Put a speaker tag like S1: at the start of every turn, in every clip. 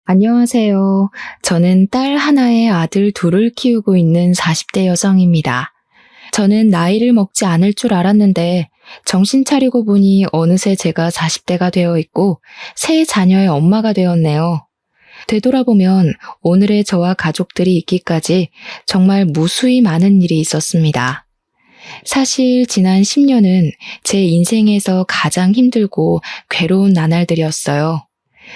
S1: 안녕하세요. 저는 딸 하나에 아들 둘을 키우고 있는 40대 여성입니다. 저는 나이를 먹지 않을 줄 알았는데 정신 차리고 보니 어느새 제가 40대가 되어 있고 세 자녀의 엄마가 되었네요. 되돌아보면 오늘의 저와 가족들이 있기까지 정말 무수히 많은 일이 있었습니다. 사실 지난 10년은 제 인생에서 가장 힘들고 괴로운 나날들이었어요.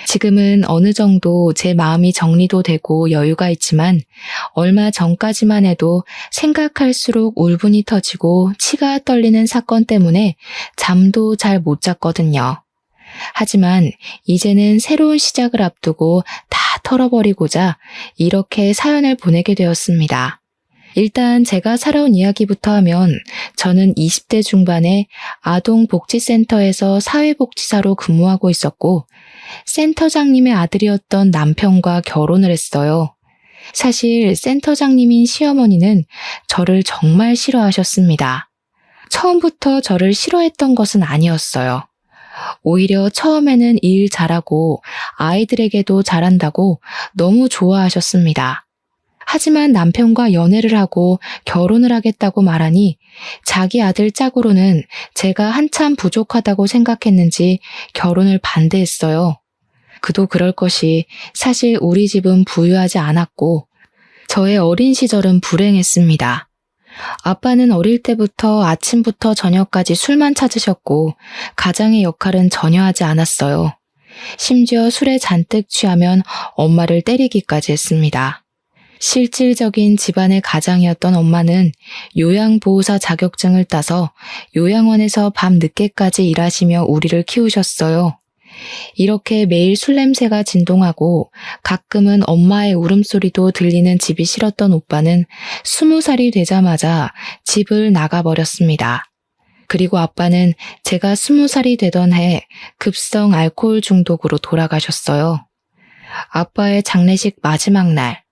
S1: 지금은 어느 정도 제 마음이 정리도 되고 여유가 있지만 얼마 전까지만 해도 생각할수록 울분이 터지고 치가 떨리는 사건 때문에 잠도 잘 못 잤거든요. 하지만 이제는 새로운 시작을 앞두고 다 털어버리고자 이렇게 사연을 보내게 되었습니다. 일단 제가 살아온 이야기부터 하면 저는 20대 중반에 아동복지센터에서 사회복지사로 근무하고 있었고 센터장님의 아들이었던 남편과 결혼을 했어요. 사실 센터장님인 시어머니는 저를 정말 싫어하셨습니다. 처음부터 저를 싫어했던 것은 아니었어요. 오히려 처음에는 일 잘하고 아이들에게도 잘한다고 너무 좋아하셨습니다. 하지만 남편과 연애를 하고 결혼을 하겠다고 말하니 자기 아들 짝으로는 제가 한참 부족하다고 생각했는지 결혼을 반대했어요. 그도 그럴 것이 사실 우리 집은 부유하지 않았고 저의 어린 시절은 불행했습니다. 아빠는 어릴 때부터 아침부터 저녁까지 술만 찾으셨고 가장의 역할은 전혀 하지 않았어요. 심지어 술에 잔뜩 취하면 엄마를 때리기까지 했습니다. 실질적인 집안의 가장이었던 엄마는 요양보호사 자격증을 따서 요양원에서 밤 늦게까지 일하시며 우리를 키우셨어요. 이렇게 매일 술 냄새가 진동하고 가끔은 엄마의 울음소리도 들리는 집이 싫었던 오빠는 20살이 되자마자 집을 나가버렸습니다. 그리고 아빠는 제가 20살이 되던 해 급성 알코올 중독으로 돌아가셨어요. 아빠의 장례식 마지막 날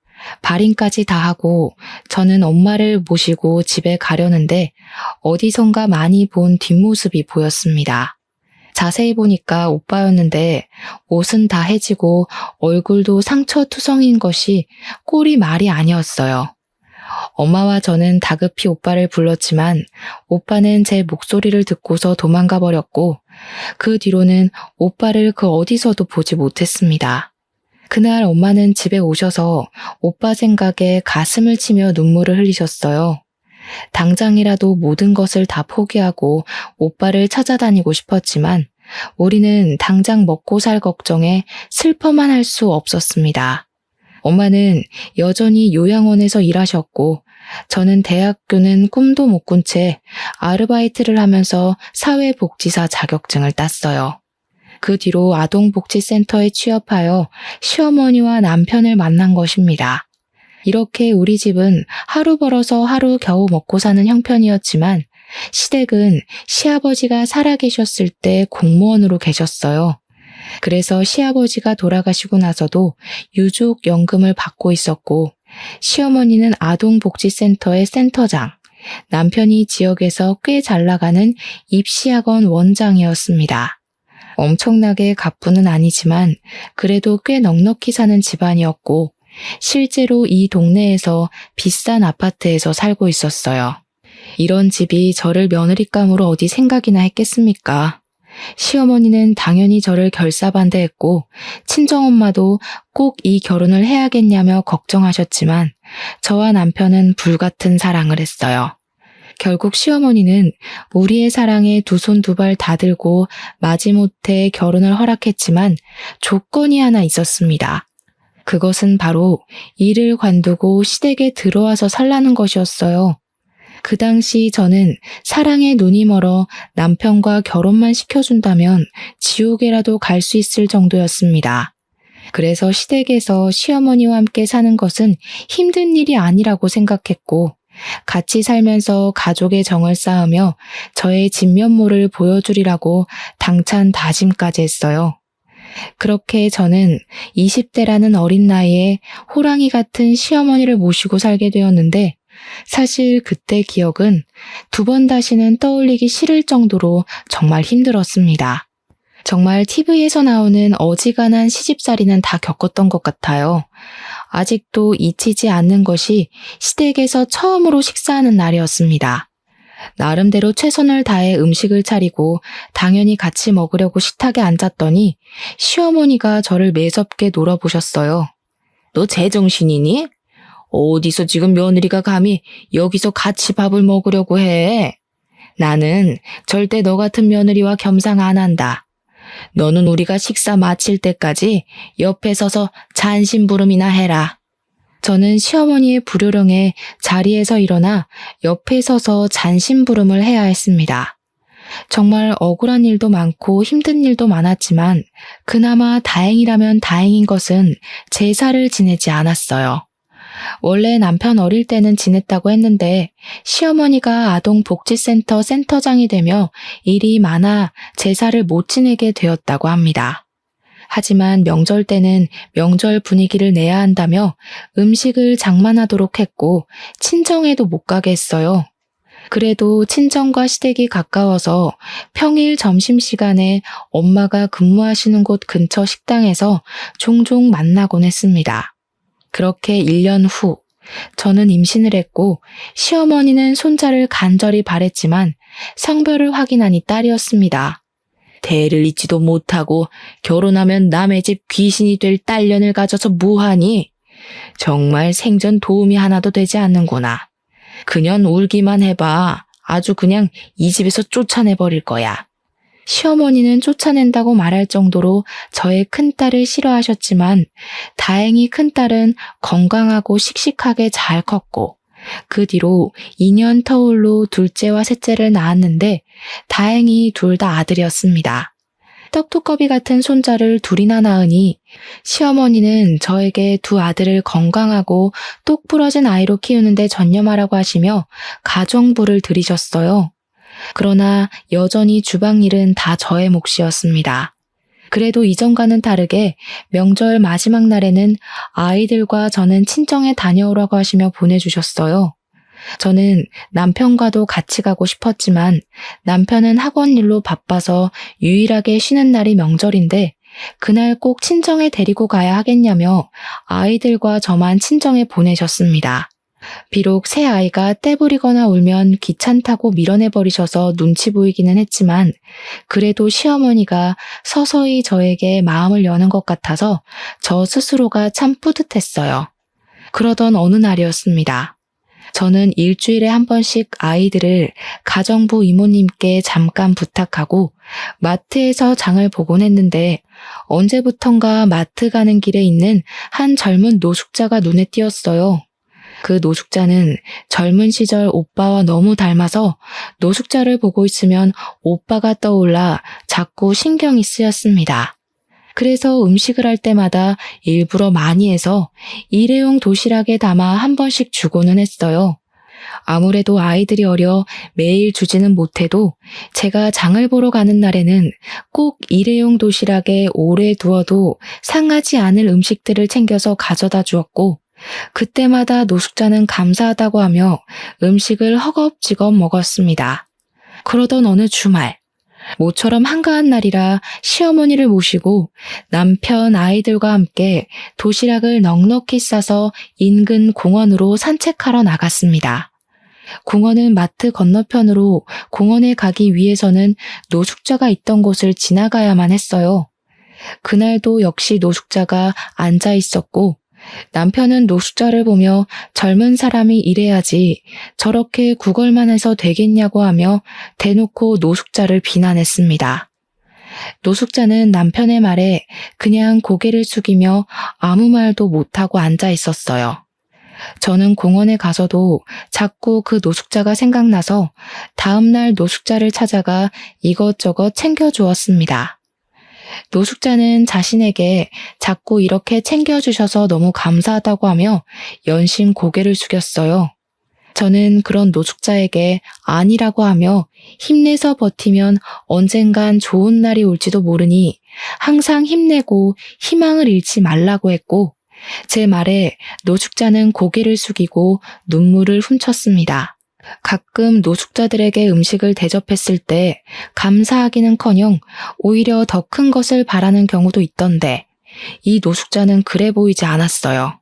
S1: 발인까지 다 하고 저는 엄마를 모시고 집에 가려는데 어디선가 많이 본 뒷모습이 보였습니다. 자세히 보니까 오빠였는데 옷은 다 해지고 얼굴도 상처투성인 것이 꼴이 말이 아니었어요. 엄마와 저는 다급히 오빠를 불렀지만 오빠는 제 목소리를 듣고서 도망가 버렸고 그 뒤로는 오빠를 그 어디서도 보지 못했습니다. 그날 엄마는 집에 오셔서 오빠 생각에 가슴을 치며 눈물을 흘리셨어요. 당장이라도 모든 것을 다 포기하고 오빠를 찾아다니고 싶었지만 우리는 당장 먹고 살 걱정에 슬퍼만 할 수 없었습니다. 엄마는 여전히 요양원에서 일하셨고 저는 대학교는 꿈도 못 꾼 채 아르바이트를 하면서 사회복지사 자격증을 땄어요. 그 뒤로 아동복지센터에 취업하여 시어머니와 남편을 만난 것입니다. 이렇게 우리 집은 하루 벌어서 하루 겨우 먹고 사는 형편이었지만 시댁은 시아버지가 살아계셨을 때 공무원으로 계셨어요. 그래서 시아버지가 돌아가시고 나서도 유족연금을 받고 있었고 시어머니는 아동복지센터의 센터장, 남편이 지역에서 꽤 잘 나가는 입시학원 원장이었습니다. 엄청나게 갑부는 아니지만 그래도 꽤 넉넉히 사는 집안이었고 실제로 이 동네에서 비싼 아파트에서 살고 있었어요. 이런 집이 저를 며느리감으로 어디 생각이나 했겠습니까? 시어머니는 당연히 저를 결사반대했고 친정엄마도 꼭 이 결혼을 해야겠냐며 걱정하셨지만 저와 남편은 불같은 사랑을 했어요. 결국 시어머니는 우리의 사랑에 두 손 두 발 다 들고 마지못해 결혼을 허락했지만 조건이 하나 있었습니다. 그것은 바로 일을 관두고 시댁에 들어와서 살라는 것이었어요. 그 당시 저는 사랑에 눈이 멀어 남편과 결혼만 시켜준다면 지옥에라도 갈 수 있을 정도였습니다. 그래서 시댁에서 시어머니와 함께 사는 것은 힘든 일이 아니라고 생각했고 같이 살면서 가족의 정을 쌓으며 저의 진면모를 보여주리라고 당찬 다짐까지 했어요. 그렇게 저는 20대라는 어린 나이에 호랑이 같은 시어머니를 모시고 살게 되었는데 사실 그때 기억은 두 번 다시는 떠올리기 싫을 정도로 정말 힘들었습니다. 정말 TV에서 나오는 어지간한 시집살이는 다 겪었던 것 같아요. 아직도 잊히지 않는 것이 시댁에서 처음으로 식사하는 날이었습니다. 나름대로 최선을 다해 음식을 차리고 당연히 같이 먹으려고 식탁에 앉았더니 시어머니가 저를 매섭게 놀아보셨어요. 너 제정신이니? 어디서 지금 며느리가 감히 여기서 같이 밥을 먹으려고 해? 나는 절대 너 같은 며느리와 겸상 안 한다. 너는 우리가 식사 마칠 때까지 옆에 서서 잔심부름이나 해라. 저는 시어머니의 불효령에 자리에서 일어나 옆에 서서 잔심부름을 해야 했습니다. 정말 억울한 일도 많고 힘든 일도 많았지만 그나마 다행이라면 다행인 것은 제사를 지내지 않았어요. 원래 남편 어릴 때는 지냈다고 했는데 시어머니가 아동복지센터 센터장이 되며 일이 많아 제사를 못 지내게 되었다고 합니다. 하지만 명절 때는 명절 분위기를 내야 한다며 음식을 장만하도록 했고 친정에도 못 가게 했어요. 그래도 친정과 시댁이 가까워서 평일 점심시간에 엄마가 근무하시는 곳 근처 식당에서 종종 만나곤 했습니다. 그렇게 1년 후 저는 임신을 했고 시어머니는 손자를 간절히 바랬지만 성별을 확인하니 딸이었습니다. 대를 잇지도 못하고 결혼하면 남의 집 귀신이 될 딸년을 가져서 뭐하니? 정말 생전 도움이 하나도 되지 않는구나. 그년 울기만 해봐. 아주 그냥 이 집에서 쫓아내버릴 거야. 시어머니는 쫓아낸다고 말할 정도로 저의 큰딸을 싫어하셨지만 다행히 큰딸은 건강하고 씩씩하게 잘 컸고 그 뒤로 2년 터울로 둘째와 셋째를 낳았는데 다행히 둘 다 아들이었습니다. 떡두꺼비 같은 손자를 둘이나 낳으니 시어머니는 저에게 두 아들을 건강하고 똑 부러진 아이로 키우는데 전념하라고 하시며 가정부를 들이셨어요. 그러나 여전히 주방일은 다 저의 몫이었습니다. 그래도 이전과는 다르게 명절 마지막 날에는 아이들과 저는 친정에 다녀오라고 하시며 보내주셨어요. 저는 남편과도 같이 가고 싶었지만 남편은 학원 일로 바빠서 유일하게 쉬는 날이 명절인데 그날 꼭 친정에 데리고 가야 하겠냐며 아이들과 저만 친정에 보내셨습니다. 비록 새 아이가 떼부리거나 울면 귀찮다고 밀어내버리셔서 눈치 보이기는 했지만 그래도 시어머니가 서서히 저에게 마음을 여는 것 같아서 저 스스로가 참 뿌듯했어요. 그러던 어느 날이었습니다. 저는 일주일에 한 번씩 아이들을 가정부 이모님께 잠깐 부탁하고 마트에서 장을 보곤 했는데 언제부턴가 마트 가는 길에 있는 한 젊은 노숙자가 눈에 띄었어요. 그 노숙자는 젊은 시절 오빠와 너무 닮아서 노숙자를 보고 있으면 오빠가 떠올라 자꾸 신경이 쓰였습니다. 그래서 음식을 할 때마다 일부러 많이 해서 일회용 도시락에 담아 한 번씩 주고는 했어요. 아무래도 아이들이 어려 매일 주지는 못해도 제가 장을 보러 가는 날에는 꼭 일회용 도시락에 오래 두어도 상하지 않을 음식들을 챙겨서 가져다 주었고 그때마다 노숙자는 감사하다고 하며 음식을 허겁지겁 먹었습니다. 그러던 어느 주말, 모처럼 한가한 날이라 시어머니를 모시고 남편 아이들과 함께 도시락을 넉넉히 싸서 인근 공원으로 산책하러 나갔습니다. 공원은 마트 건너편으로 공원에 가기 위해서는 노숙자가 있던 곳을 지나가야만 했어요. 그날도 역시 노숙자가 앉아 있었고 남편은 노숙자를 보며 젊은 사람이 이래야지 저렇게 구걸만 해서 되겠냐고 하며 대놓고 노숙자를 비난했습니다. 노숙자는 남편의 말에 그냥 고개를 숙이며 아무 말도 못하고 앉아 있었어요. 저는 공원에 가서도 자꾸 그 노숙자가 생각나서 다음날 노숙자를 찾아가 이것저것 챙겨주었습니다. 노숙자는 자신에게 자꾸 이렇게 챙겨주셔서 너무 감사하다고 하며 연신 고개를 숙였어요. 저는 그런 노숙자에게 아니라고 하며 힘내서 버티면 언젠간 좋은 날이 올지도 모르니 항상 힘내고 희망을 잃지 말라고 했고 제 말에 노숙자는 고개를 숙이고 눈물을 훔쳤습니다. 가끔 노숙자들에게 음식을 대접했을 때 감사하기는커녕 오히려 더 큰 것을 바라는 경우도 있던데 이 노숙자는 그래 보이지 않았어요.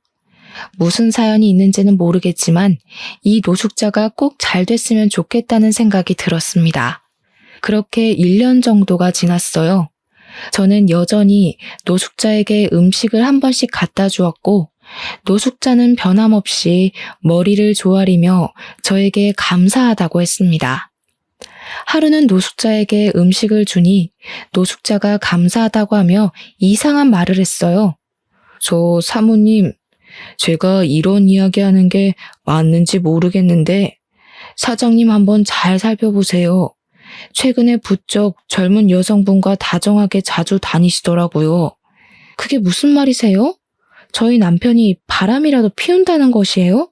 S1: 무슨 사연이 있는지는 모르겠지만 이 노숙자가 꼭 잘 됐으면 좋겠다는 생각이 들었습니다. 그렇게 1년 정도가 지났어요. 저는 여전히 노숙자에게 음식을 한 번씩 갖다 주었고 노숙자는 변함없이 머리를 조아리며 저에게 감사하다고 했습니다. 하루는 노숙자에게 음식을 주니 노숙자가 감사하다고 하며 이상한 말을 했어요. 저 사모님, 제가 이런 이야기하는 게 맞는지 모르겠는데 사장님 한번 잘 살펴보세요. 최근에 부쩍 젊은 여성분과 다정하게 자주 다니시더라고요. 그게 무슨 말이세요? 저희 남편이 바람이라도 피운다는 것이에요?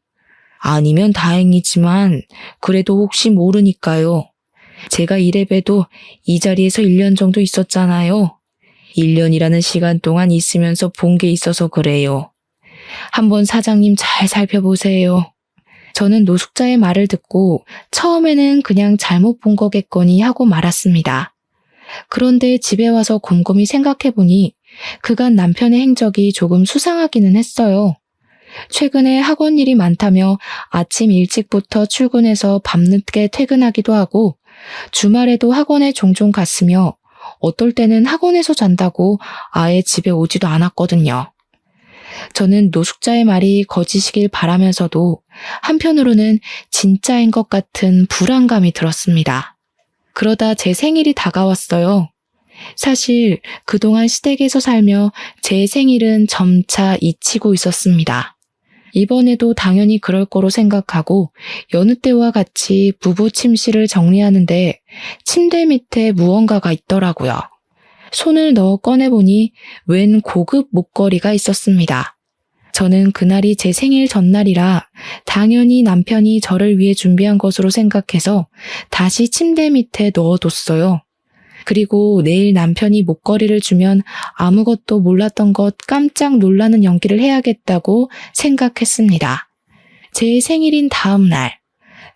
S1: 아니면 다행이지만 그래도 혹시 모르니까요. 제가 이래봬도 이 자리에서 1년 정도 있었잖아요. 1년이라는 시간 동안 있으면서 본 게 있어서 그래요. 한번 사장님 잘 살펴보세요. 저는 노숙자의 말을 듣고 처음에는 그냥 잘못 본 거겠거니 하고 말았습니다. 그런데 집에 와서 곰곰이 생각해보니 그간 남편의 행적이 조금 수상하기는 했어요. 최근에 학원 일이 많다며 아침 일찍부터 출근해서 밤늦게 퇴근하기도 하고 주말에도 학원에 종종 갔으며 어떨 때는 학원에서 잔다고 아예 집에 오지도 않았거든요. 저는 노숙자의 말이 거짓이길 바라면서도 한편으로는 진짜인 것 같은 불안감이 들었습니다. 그러다 제 생일이 다가왔어요. 사실 그동안 시댁에서 살며 제 생일은 점차 잊히고 있었습니다. 이번에도 당연히 그럴 거로 생각하고 여느 때와 같이 부부 침실을 정리하는데 침대 밑에 무언가가 있더라고요. 손을 넣어 꺼내보니 웬 고급 목걸이가 있었습니다. 저는 그날이 제 생일 전날이라 당연히 남편이 저를 위해 준비한 것으로 생각해서 다시 침대 밑에 넣어뒀어요. 그리고 내일 남편이 목걸이를 주면 아무것도 몰랐던 것 깜짝 놀라는 연기를 해야겠다고 생각했습니다. 제 생일인 다음 날,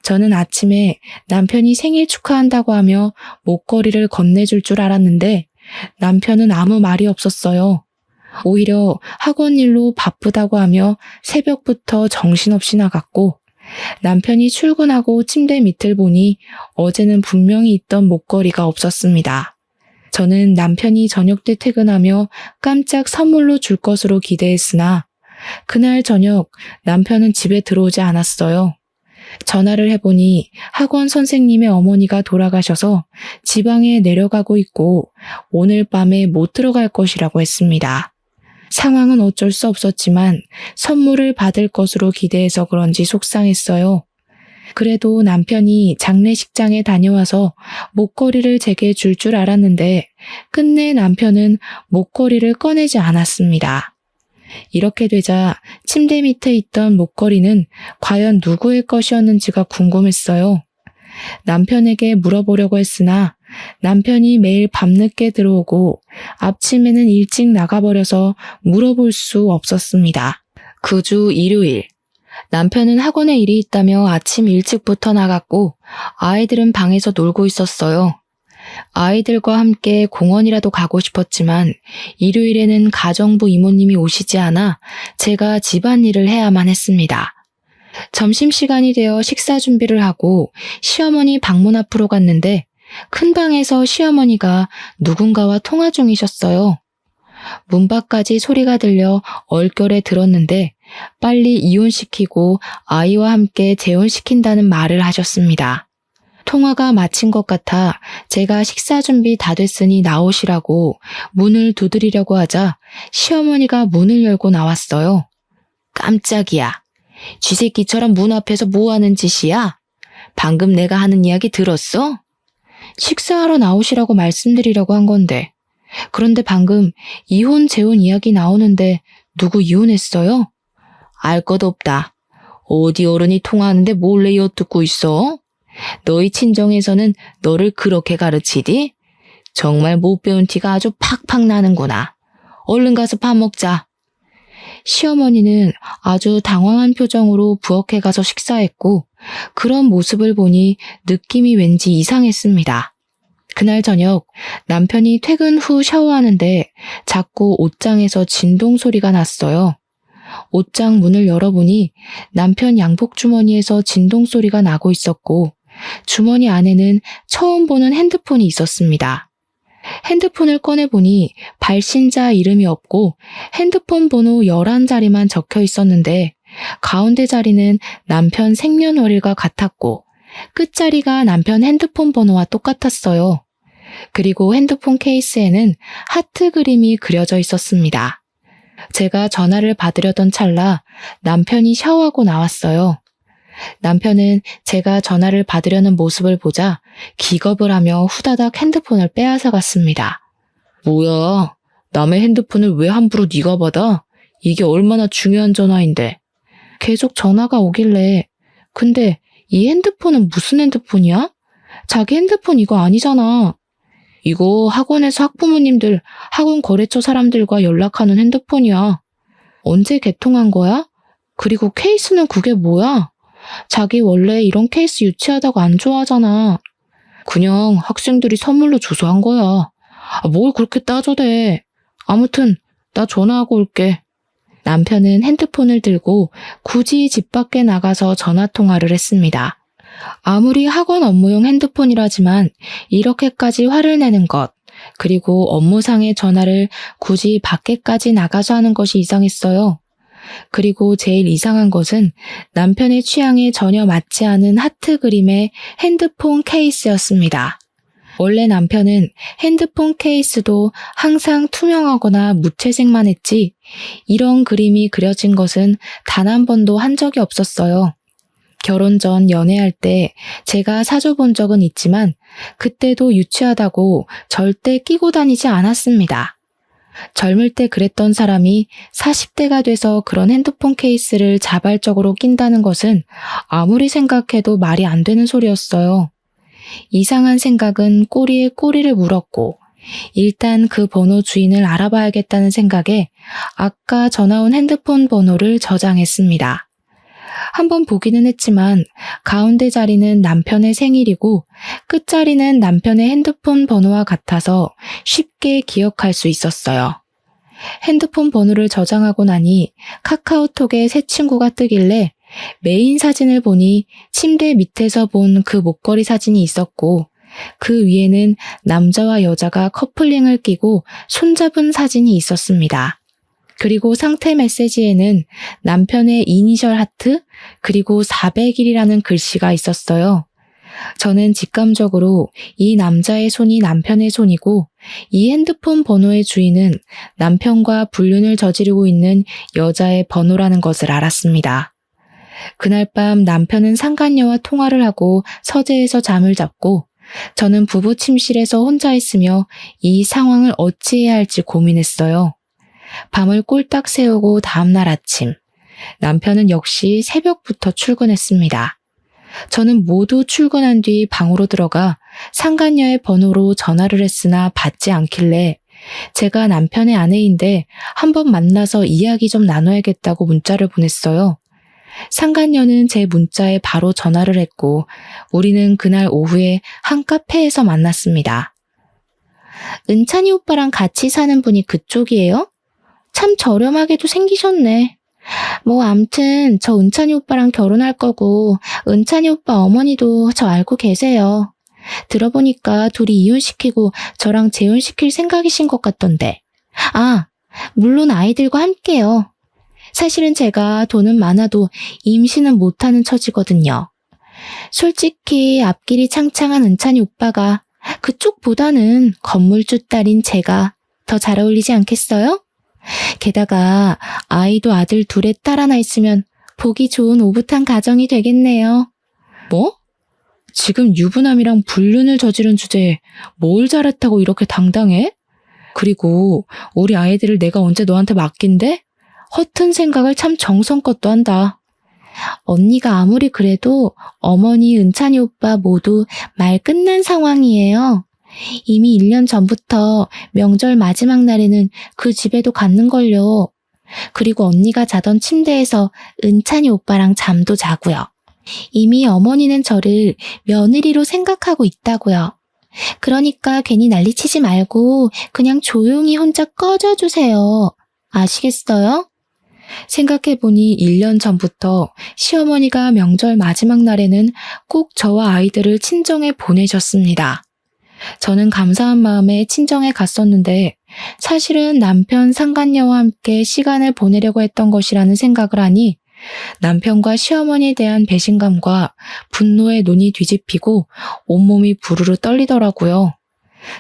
S1: 저는 아침에 남편이 생일 축하한다고 하며 목걸이를 건네줄 줄 알았는데 남편은 아무 말이 없었어요. 오히려 학원 일로 바쁘다고 하며 새벽부터 정신없이 나갔고 남편이 출근하고 침대 밑을 보니 어제는 분명히 있던 목걸이가 없었습니다. 저는 남편이 저녁 때 퇴근하며 깜짝 선물로 줄 것으로 기대했으나 그날 저녁 남편은 집에 들어오지 않았어요. 전화를 해보니 학원 선생님의 어머니가 돌아가셔서 지방에 내려가고 있고 오늘 밤에 못 들어갈 것이라고 했습니다. 상황은 어쩔 수 없었지만 선물을 받을 것으로 기대해서 그런지 속상했어요. 그래도 남편이 장례식장에 다녀와서 목걸이를 제게 줄 줄 알았는데 끝내 남편은 목걸이를 꺼내지 않았습니다. 이렇게 되자 침대 밑에 있던 목걸이는 과연 누구의 것이었는지가 궁금했어요. 남편에게 물어보려고 했으나 남편이 매일 밤늦게 들어오고 아침에는 일찍 나가버려서 물어볼 수 없었습니다. 그 주 일요일, 남편은 학원에 일이 있다며 아침 일찍부터 나갔고 아이들은 방에서 놀고 있었어요. 아이들과 함께 공원이라도 가고 싶었지만 일요일에는 가정부 이모님이 오시지 않아 제가 집안일을 해야만 했습니다. 점심시간이 되어 식사 준비를 하고 시어머니 방문 앞으로 갔는데 큰 방에서 시어머니가 누군가와 통화 중이셨어요. 문 밖까지 소리가 들려 얼결에 들었는데 빨리 이혼시키고 아이와 함께 재혼시킨다는 말을 하셨습니다. 통화가 마친 것 같아 제가 식사 준비 다 됐으니 나오시라고 문을 두드리려고 하자 시어머니가 문을 열고 나왔어요. 깜짝이야. 쥐새끼처럼 문 앞에서 뭐 하는 짓이야? 방금 내가 하는 이야기 들었어? 식사하러 나오시라고 말씀드리려고 한 건데. 그런데 방금 이혼 재혼 이야기 나오는데 누구 이혼했어요? 알 것 없다. 어디 어른이 통화하는데 몰래 엿듣고 있어? 너희 친정에서는 너를 그렇게 가르치디? 정말 못 배운 티가 아주 팍팍 나는구나. 얼른 가서 밥 먹자. 시어머니는 아주 당황한 표정으로 부엌에 가서 식사했고 그런 모습을 보니 느낌이 왠지 이상했습니다. 그날 저녁 남편이 퇴근 후 샤워하는데 자꾸 옷장에서 진동 소리가 났어요. 옷장 문을 열어보니 남편 양복 주머니에서 진동 소리가 나고 있었고 주머니 안에는 처음 보는 핸드폰이 있었습니다. 핸드폰을 꺼내보니 발신자 이름이 없고 핸드폰 번호 11자리만 적혀 있었는데 가운데 자리는 남편 생년월일과 같았고 끝자리가 남편 핸드폰 번호와 똑같았어요. 그리고 핸드폰 케이스에는 하트 그림이 그려져 있었습니다. 제가 전화를 받으려던 찰나 남편이 샤워하고 나왔어요. 남편은 제가 전화를 받으려는 모습을 보자 기겁을 하며 후다닥 핸드폰을 빼앗아 갔습니다. 뭐야, 남의 핸드폰을 왜 함부로 네가 받아? 이게 얼마나 중요한 전화인데. 계속 전화가 오길래 근데 이 핸드폰은 무슨 핸드폰이야? 자기 핸드폰 이거 아니잖아. 이거 학원에서 학부모님들, 학원 거래처 사람들과 연락하는 핸드폰이야. 언제 개통한 거야? 그리고 케이스는 그게 뭐야? 자기 원래 이런 케이스 유치하다고 안 좋아하잖아. 그냥 학생들이 선물로 줘서 한 거야. 뭘 그렇게 따져대. 아무튼 나 전화하고 올게. 남편은 핸드폰을 들고 굳이 집 밖에 나가서 전화통화를 했습니다. 아무리 학원 업무용 핸드폰이라지만 이렇게까지 화를 내는 것, 그리고 업무상의 전화를 굳이 밖에까지 나가서 하는 것이 이상했어요. 그리고 제일 이상한 것은 남편의 취향에 전혀 맞지 않은 하트 그림의 핸드폰 케이스였습니다. 원래 남편은 핸드폰 케이스도 항상 투명하거나 무채색만 했지 이런 그림이 그려진 것은 단 한 번도 한 적이 없었어요. 결혼 전 연애할 때 제가 사줘본 적은 있지만 그때도 유치하다고 절대 끼고 다니지 않았습니다. 젊을 때 그랬던 사람이 40대가 돼서 그런 핸드폰 케이스를 자발적으로 낀다는 것은 아무리 생각해도 말이 안 되는 소리였어요. 이상한 생각은 꼬리에 꼬리를 물었고 일단 그 번호 주인을 알아봐야겠다는 생각에 아까 전화 온 핸드폰 번호를 저장했습니다. 한번 보기는 했지만 가운데 자리는 남편의 생일이고 끝자리는 남편의 핸드폰 번호와 같아서 쉽게 기억할 수 있었어요. 핸드폰 번호를 저장하고 나니 카카오톡에 새 친구가 뜨길래 메인 사진을 보니 침대 밑에서 본 그 목걸이 사진이 있었고 그 위에는 남자와 여자가 커플링을 끼고 손잡은 사진이 있었습니다. 그리고 상태 메시지에는 남편의 이니셜 하트 그리고 400일이라는 글씨가 있었어요. 저는 직감적으로 이 남자의 손이 남편의 손이고 이 핸드폰 번호의 주인은 남편과 불륜을 저지르고 있는 여자의 번호라는 것을 알았습니다. 그날 밤 남편은 상간녀와 통화를 하고 서재에서 잠을 잤고 저는 부부 침실에서 혼자 있으며 이 상황을 어찌해야 할지 고민했어요. 밤을 꼴딱 새우고 다음날 아침, 남편은 역시 새벽부터 출근했습니다. 저는 모두 출근한 뒤 방으로 들어가 상간녀의 번호로 전화를 했으나 받지 않길래 제가 남편의 아내인데 한번 만나서 이야기 좀 나눠야겠다고 문자를 보냈어요. 상간녀는 제 문자에 바로 전화를 했고 우리는 그날 오후에 한 카페에서 만났습니다. 은찬이 오빠랑 같이 사는 분이 그쪽이에요? 참 저렴하게도 생기셨네. 뭐 암튼 저 은찬이 오빠랑 결혼할 거고 은찬이 오빠 어머니도 저 알고 계세요. 들어보니까 둘이 이혼시키고 저랑 재혼시킬 생각이신 것 같던데. 아, 물론 아이들과 함께요. 사실은 제가 돈은 많아도 임신은 못하는 처지거든요. 솔직히 앞길이 창창한 은찬이 오빠가 그쪽보다는 건물주 딸인 제가 더 잘 어울리지 않겠어요? 게다가 아이도 아들 둘에 딸 하나 있으면 보기 좋은 오붓한 가정이 되겠네요. 뭐? 지금 유부남이랑 불륜을 저지른 주제에 뭘 잘했다고 이렇게 당당해? 그리고 우리 아이들을 내가 언제 너한테 맡긴대? 허튼 생각을 참 정성껏 또 한다. 언니가 아무리 그래도 어머니, 은찬이 오빠 모두 말 끝난 상황이에요. 이미 1년 전부터 명절 마지막 날에는 그 집에도 갔는걸요. 그리고 언니가 자던 침대에서 은찬이 오빠랑 잠도 자고요.
S2: 이미 어머니는 저를 며느리로 생각하고 있다고요. 그러니까 괜히 난리치지 말고 그냥 조용히 혼자 꺼져주세요. 아시겠어요?
S1: 생각해보니 1년 전부터 시어머니가 명절 마지막 날에는 꼭 저와 아이들을 친정에 보내셨습니다. 저는 감사한 마음에 친정에 갔었는데 사실은 남편 상간녀와 함께 시간을 보내려고 했던 것이라는 생각을 하니 남편과 시어머니에 대한 배신감과 분노에 눈이 뒤집히고 온몸이 부르르 떨리더라고요.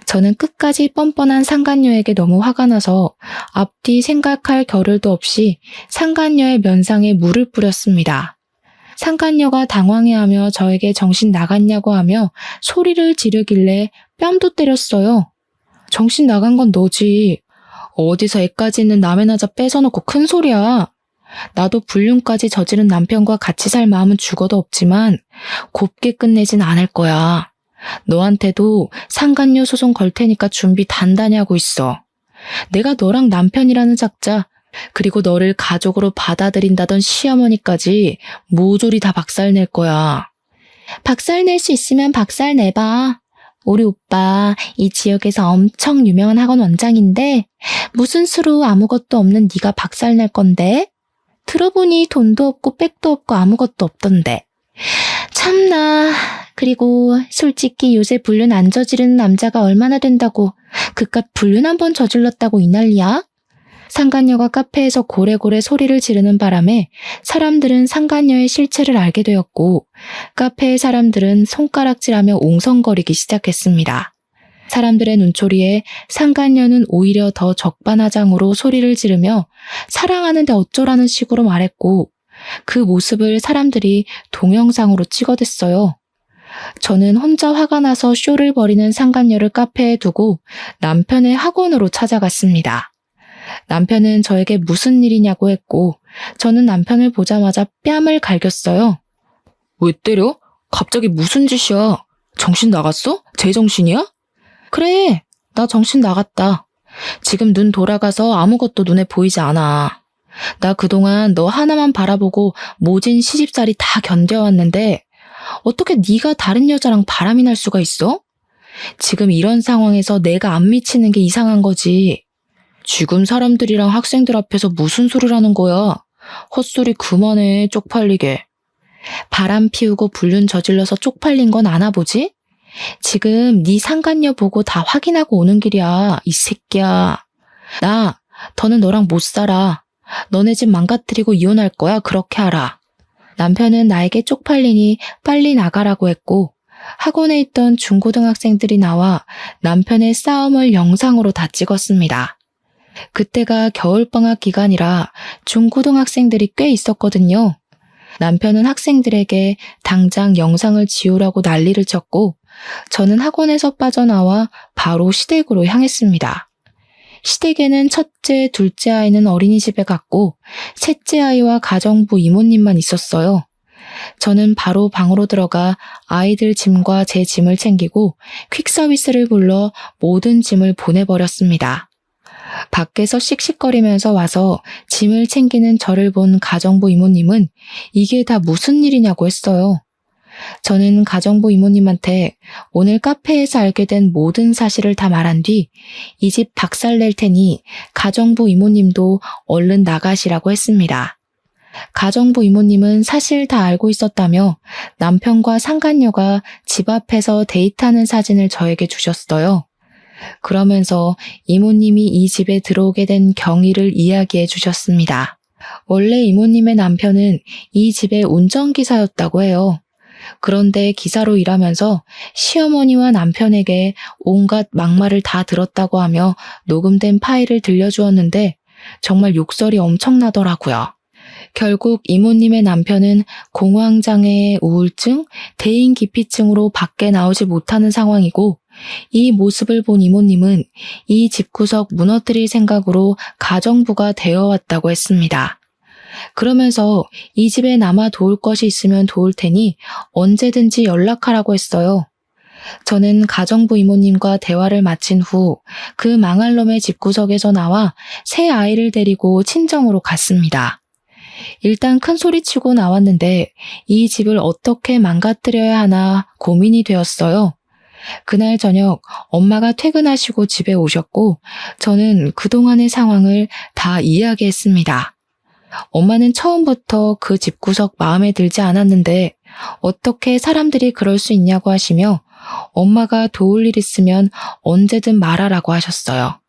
S1: 저는 끝까지 뻔뻔한 상간녀에게 너무 화가 나서 앞뒤 생각할 겨를도 없이 상간녀의 면상에 물을 뿌렸습니다. 상간녀가 당황해하며 저에게 정신 나갔냐고 하며 소리를 지르길래 뺨도 때렸어요. 정신 나간 건 너지. 어디서 애까지 있는 남의 나자 뺏어놓고 큰 소리야. 나도 불륜까지 저지른 남편과 같이 살 마음은 죽어도 없지만 곱게 끝내진 않을 거야. 너한테도 상간녀 소송 걸 테니까 준비 단단히 하고 있어. 내가 너랑 남편이라는 작자, 그리고 너를 가족으로 받아들인다던 시어머니까지 모조리 다 박살낼 거야.
S2: 박살낼 수 있으면 박살내봐. 우리 오빠 이 지역에서 엄청 유명한 학원 원장인데 무슨 수로 아무것도 없는 네가 박살낼 건데? 들어보니 돈도 없고 백도 없고 아무것도 없던데. 참나. 그리고 솔직히 요새 불륜 안 저지르는 남자가 얼마나 된다고 그깟 불륜 한 번 저질렀다고 이 난리야? 상간녀가 카페에서 고래고래 소리를 지르는 바람에 사람들은 상간녀의 실체를 알게 되었고 카페의 사람들은 손가락질하며 옹성거리기 시작했습니다. 사람들의 눈초리에 상간녀는 오히려 더 적반하장으로 소리를 지르며 사랑하는데 어쩌라는 식으로 말했고 그 모습을 사람들이 동영상으로 찍어댔어요. 저는 혼자 화가 나서 쇼를 벌이는 상간녀를 카페에 두고 남편의 학원으로 찾아갔습니다. 남편은 저에게 무슨 일이냐고 했고 저는 남편을 보자마자 뺨을 갈겼어요. 왜 때려? 갑자기 무슨 짓이야? 정신 나갔어? 제정신이야? 그래, 나 정신 나갔다. 지금 눈 돌아가서 아무것도 눈에 보이지 않아. 나 그동안 너 하나만 바라보고 모진 시집살이 다 견뎌왔는데 어떻게 네가 다른 여자랑 바람이 날 수가 있어? 지금 이런 상황에서 내가 안 미치는 게 이상한 거지. 지금 사람들이랑 학생들 앞에서 무슨 소리를 하는 거야? 헛소리 그만해, 쪽팔리게. 바람 피우고 불륜 저질러서 쪽팔린 건 아나 보지? 지금 네 상간녀 보고 다 확인하고 오는 길이야, 이 새끼야. 나, 더는 너랑 못 살아. 너네 집 망가뜨리고 이혼할 거야, 그렇게 알아. 남편은 나에게 쪽팔리니 빨리 나가라고 했고 학원에 있던 중고등학생들이 나와 남편의 싸움을 영상으로 다 찍었습니다. 그때가 겨울방학 기간이라 중고등학생들이 꽤 있었거든요. 남편은 학생들에게 당장 영상을 지우라고 난리를 쳤고 저는 학원에서 빠져나와 바로 시댁으로 향했습니다. 시댁에는 첫째, 둘째 아이는 어린이집에 갔고 셋째 아이와 가정부 이모님만 있었어요. 저는 바로 방으로 들어가 아이들 짐과 제 짐을 챙기고 퀵서비스를 불러 모든 짐을 보내버렸습니다. 밖에서 씩씩거리면서 와서 짐을 챙기는 저를 본 가정부 이모님은 이게 다 무슨 일이냐고 했어요. 저는 가정부 이모님한테 오늘 카페에서 알게 된 모든 사실을 다 말한 뒤 이 집 박살낼 테니 가정부 이모님도 얼른 나가시라고 했습니다. 가정부 이모님은 사실 다 알고 있었다며 남편과 상간녀가 집 앞에서 데이트하는 사진을 저에게 주셨어요. 그러면서 이모님이 이 집에 들어오게 된 경위를 이야기해 주셨습니다. 원래 이모님의 남편은 이 집의 운전기사였다고 해요. 그런데 기사로 일하면서 시어머니와 남편에게 온갖 막말을 다 들었다고 하며 녹음된 파일을 들려주었는데 정말 욕설이 엄청나더라고요. 결국 이모님의 남편은 공황장애, 우울증, 대인기피증으로 밖에 나오지 못하는 상황이고 이 모습을 본 이모님은 이 집구석 무너뜨릴 생각으로 가정부가 되어왔다고 했습니다. 그러면서 이 집에 남아 도울 것이 있으면 도울 테니 언제든지 연락하라고 했어요. 저는 가정부 이모님과 대화를 마친 후 그 망할 놈의 집구석에서 나와 새 아이를 데리고 친정으로 갔습니다.
S1: 일단 큰 소리치고 나왔는데 이 집을 어떻게 망가뜨려야 하나 고민이 되었어요. 그날 저녁 엄마가 퇴근하시고 집에 오셨고 저는 그동안의 상황을 다 이야기했습니다. 엄마는 처음부터 그 집구석 마음에 들지 않았는데 어떻게 사람들이 그럴 수 있냐고 하시며 엄마가 도울 일 있으면 언제든 말하라고 하셨어요.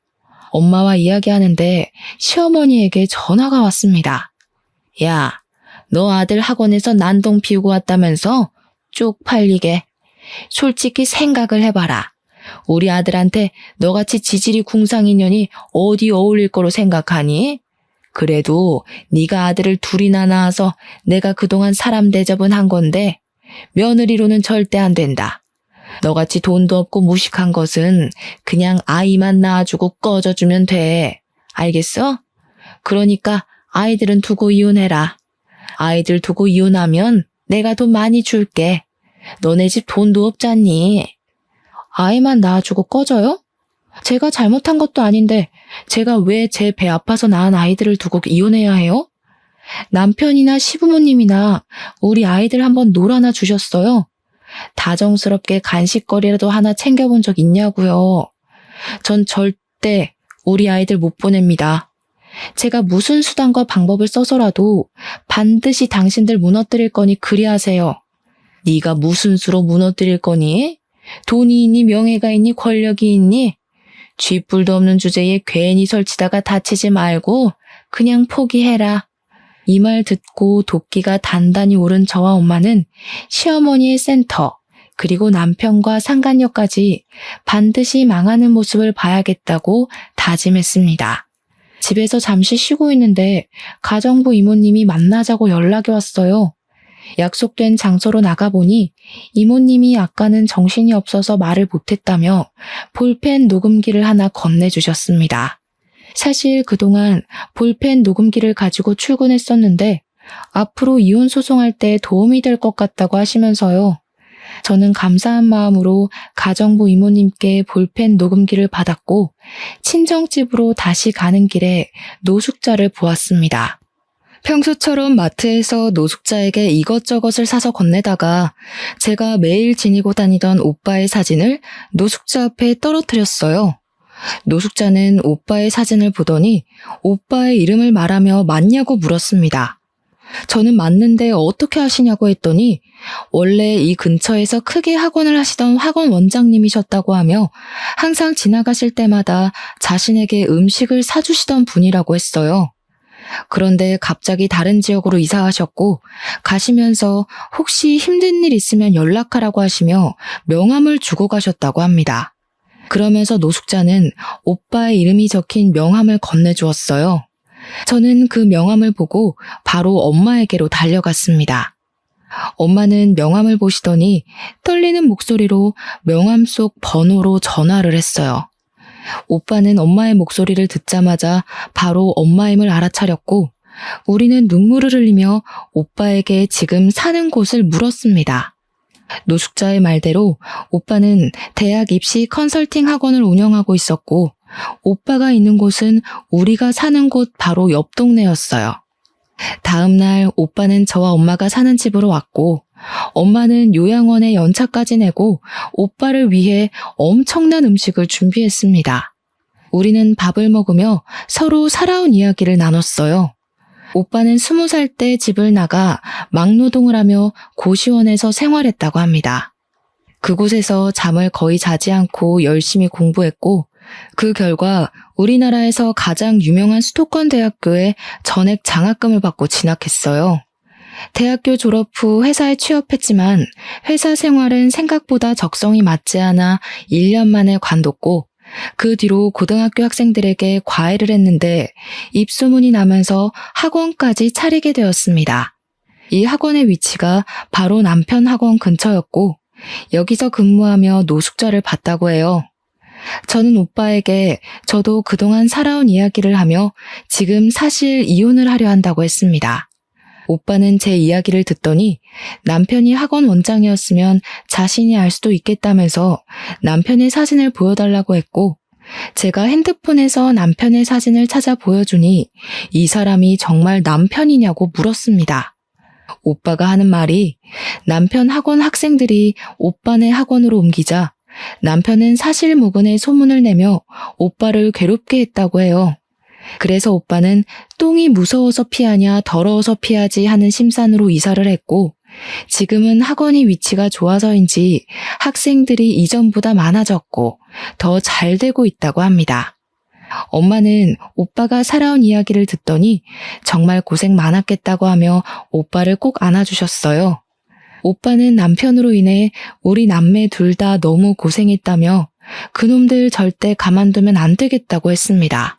S1: 엄마와 이야기하는데 시어머니에게 전화가 왔습니다. 야, 너 아들 학원에서 난동 피우고 왔다면서? 쪽팔리게. 솔직히 생각을 해봐라. 우리 아들한테 너같이 지질이 궁상인 년이 어디 어울릴 거로 생각하니? 그래도 네가 아들을 둘이나 낳아서 내가 그동안 사람 대접은 한 건데 며느리로는 절대 안 된다. 너같이 돈도 없고 무식한 것은 그냥 아이만 낳아주고 꺼져주면 돼. 알겠어? 그러니까 아이들은 두고 이혼해라. 아이들 두고 이혼하면 내가 돈 많이 줄게. 너네 집 돈도 없잖니. 아이만 낳아주고 꺼져요? 제가 잘못한 것도 아닌데 제가 왜 제 배 아파서 낳은 아이들을 두고 이혼해야 해요? 남편이나 시부모님이나 우리 아이들 한번 놀아나 주셨어요? 다정스럽게 간식거리라도 하나 챙겨본 적 있냐고요. 전 절대 우리 아이들 못 보냅니다. 제가 무슨 수단과 방법을 써서라도 반드시 당신들 무너뜨릴 거니 그리하세요. 네가 무슨 수로 무너뜨릴 거니? 돈이 있니 명예가 있니 권력이 있니? 쥐뿔도 없는 주제에 괜히 설치다가 다치지 말고 그냥 포기해라. 이 말 듣고 도끼가 단단히 오른 저와 엄마는 시어머니의 센터 그리고 남편과 상간녀까지 반드시 망하는 모습을 봐야겠다고 다짐했습니다. 집에서 잠시 쉬고 있는데 가정부 이모님이 만나자고 연락이 왔어요. 약속된 장소로 나가보니 이모님이 아까는 정신이 없어서 말을 못했다며 볼펜 녹음기를 하나 건네주셨습니다. 사실 그동안 볼펜 녹음기를 가지고 출근했었는데 앞으로 이혼 소송할 때 도움이 될 것 같다고 하시면서요. 저는 감사한 마음으로 가정부 이모님께 볼펜 녹음기를 받았고 친정집으로 다시 가는 길에 노숙자를 보았습니다. 평소처럼 마트에서 노숙자에게 이것저것을 사서 건네다가 제가 매일 지니고 다니던 오빠의 사진을 노숙자 앞에 떨어뜨렸어요. 노숙자는 오빠의 사진을 보더니 오빠의 이름을 말하며 맞냐고 물었습니다. 저는 맞는데 어떻게 하시냐고 했더니 원래 이 근처에서 크게 학원을 하시던 학원 원장님이셨다고 하며 항상 지나가실 때마다 자신에게 음식을 사주시던 분이라고 했어요. 그런데 갑자기 다른 지역으로 이사하셨고 가시면서 혹시 힘든 일 있으면 연락하라고 하시며 명함을 주고 가셨다고 합니다. 그러면서 노숙자는 오빠의 이름이 적힌 명함을 건네주었어요. 저는 그 명함을 보고 바로 엄마에게로 달려갔습니다. 엄마는 명함을 보시더니 떨리는 목소리로 명함 속 번호로 전화를 했어요. 오빠는 엄마의 목소리를 듣자마자 바로 엄마임을 알아차렸고 우리는 눈물을 흘리며 오빠에게 지금 사는 곳을 물었습니다. 노숙자의 말대로 오빠는 대학 입시 컨설팅 학원을 운영하고 있었고 오빠가 있는 곳은 우리가 사는 곳 바로 옆 동네였어요. 다음 날 오빠는 저와 엄마가 사는 집으로 왔고 엄마는 요양원에 연차까지 내고 오빠를 위해 엄청난 음식을 준비했습니다. 우리는 밥을 먹으며 서로 살아온 이야기를 나눴어요. 오빠는 20살 때 집을 나가 막노동을 하며 고시원에서 생활했다고 합니다. 그곳에서 잠을 거의 자지 않고 열심히 공부했고 그 결과 우리나라에서 가장 유명한 수도권 대학교에 전액 장학금을 받고 진학했어요. 대학교 졸업 후 회사에 취업했지만 회사 생활은 생각보다 적성이 맞지 않아 1년 만에 관뒀고 그 뒤로 고등학교 학생들에게 과외를 했는데 입소문이 나면서 학원까지 차리게 되었습니다. 이 학원의 위치가 바로 남편 학원 근처였고 여기서 근무하며 노숙자를 봤다고 해요. 저는 오빠에게 저도 그동안 살아온 이야기를 하며 지금 사실 이혼을 하려 한다고 했습니다. 오빠는 제 이야기를 듣더니 남편이 학원 원장이었으면 자신이 알 수도 있겠다면서 남편의 사진을 보여달라고 했고 제가 핸드폰에서 남편의 사진을 찾아 보여주니 이 사람이 정말 남편이냐고 물었습니다. 오빠가 하는 말이 남편 학원 학생들이 오빠네 학원으로 옮기자 남편은 사실무근의 소문을 내며 오빠를 괴롭게 했다고 해요. 그래서 오빠는 똥이 무서워서 피하냐 더러워서 피하지 하는 심산으로 이사를 했고 지금은 학원이 위치가 좋아서인지 학생들이 이전보다 많아졌고 더 잘 되고 있다고 합니다. 엄마는 오빠가 살아온 이야기를 듣더니 정말 고생 많았겠다고 하며 오빠를 꼭 안아주셨어요. 오빠는 남편으로 인해 우리 남매 둘 다 너무 고생했다며 그놈들 절대 가만두면 안 되겠다고 했습니다.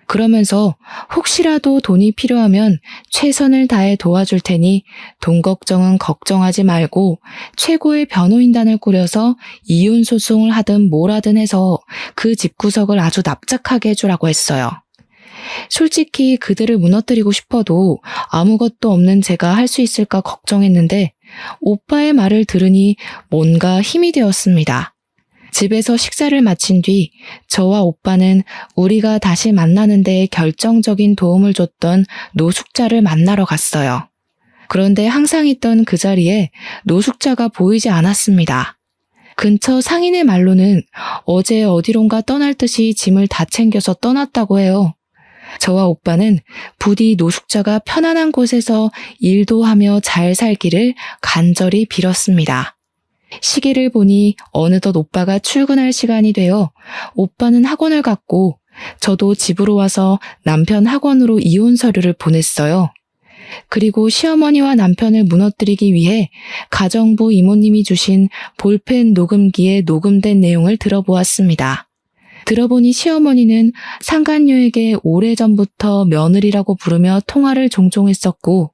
S1: 그러면서 혹시라도 돈이 필요하면 최선을 다해 도와줄 테니 돈 걱정은 걱정하지 말고 최고의 변호인단을 꾸려서 이혼 소송을 하든 뭘 하든 해서 그 집구석을 아주 납작하게 해주라고 했어요. 솔직히 그들을 무너뜨리고 싶어도 아무것도 없는 제가 할 수 있을까 걱정했는데 오빠의 말을 들으니 뭔가 힘이 되었습니다. 집에서 식사를 마친 뒤 저와 오빠는 우리가 다시 만나는 데 결정적인 도움을 줬던 노숙자를 만나러 갔어요. 그런데 항상 있던 그 자리에 노숙자가 보이지 않았습니다. 근처 상인의 말로는 어제 어디론가 떠날 듯이 짐을 다 챙겨서 떠났다고 해요. 저와 오빠는 부디 노숙자가 편안한 곳에서 일도 하며 잘 살기를 간절히 빌었습니다. 시계를 보니 어느덧 오빠가 출근할 시간이 되어 오빠는 학원을 갔고 저도 집으로 와서 남편 학원으로 이혼 서류를 보냈어요. 그리고 시어머니와 남편을 무너뜨리기 위해 가정부 이모님이 주신 볼펜 녹음기에 녹음된 내용을 들어보았습니다. 들어보니 시어머니는 상간녀에게 오래전부터 며느리라고 부르며 통화를 종종 했었고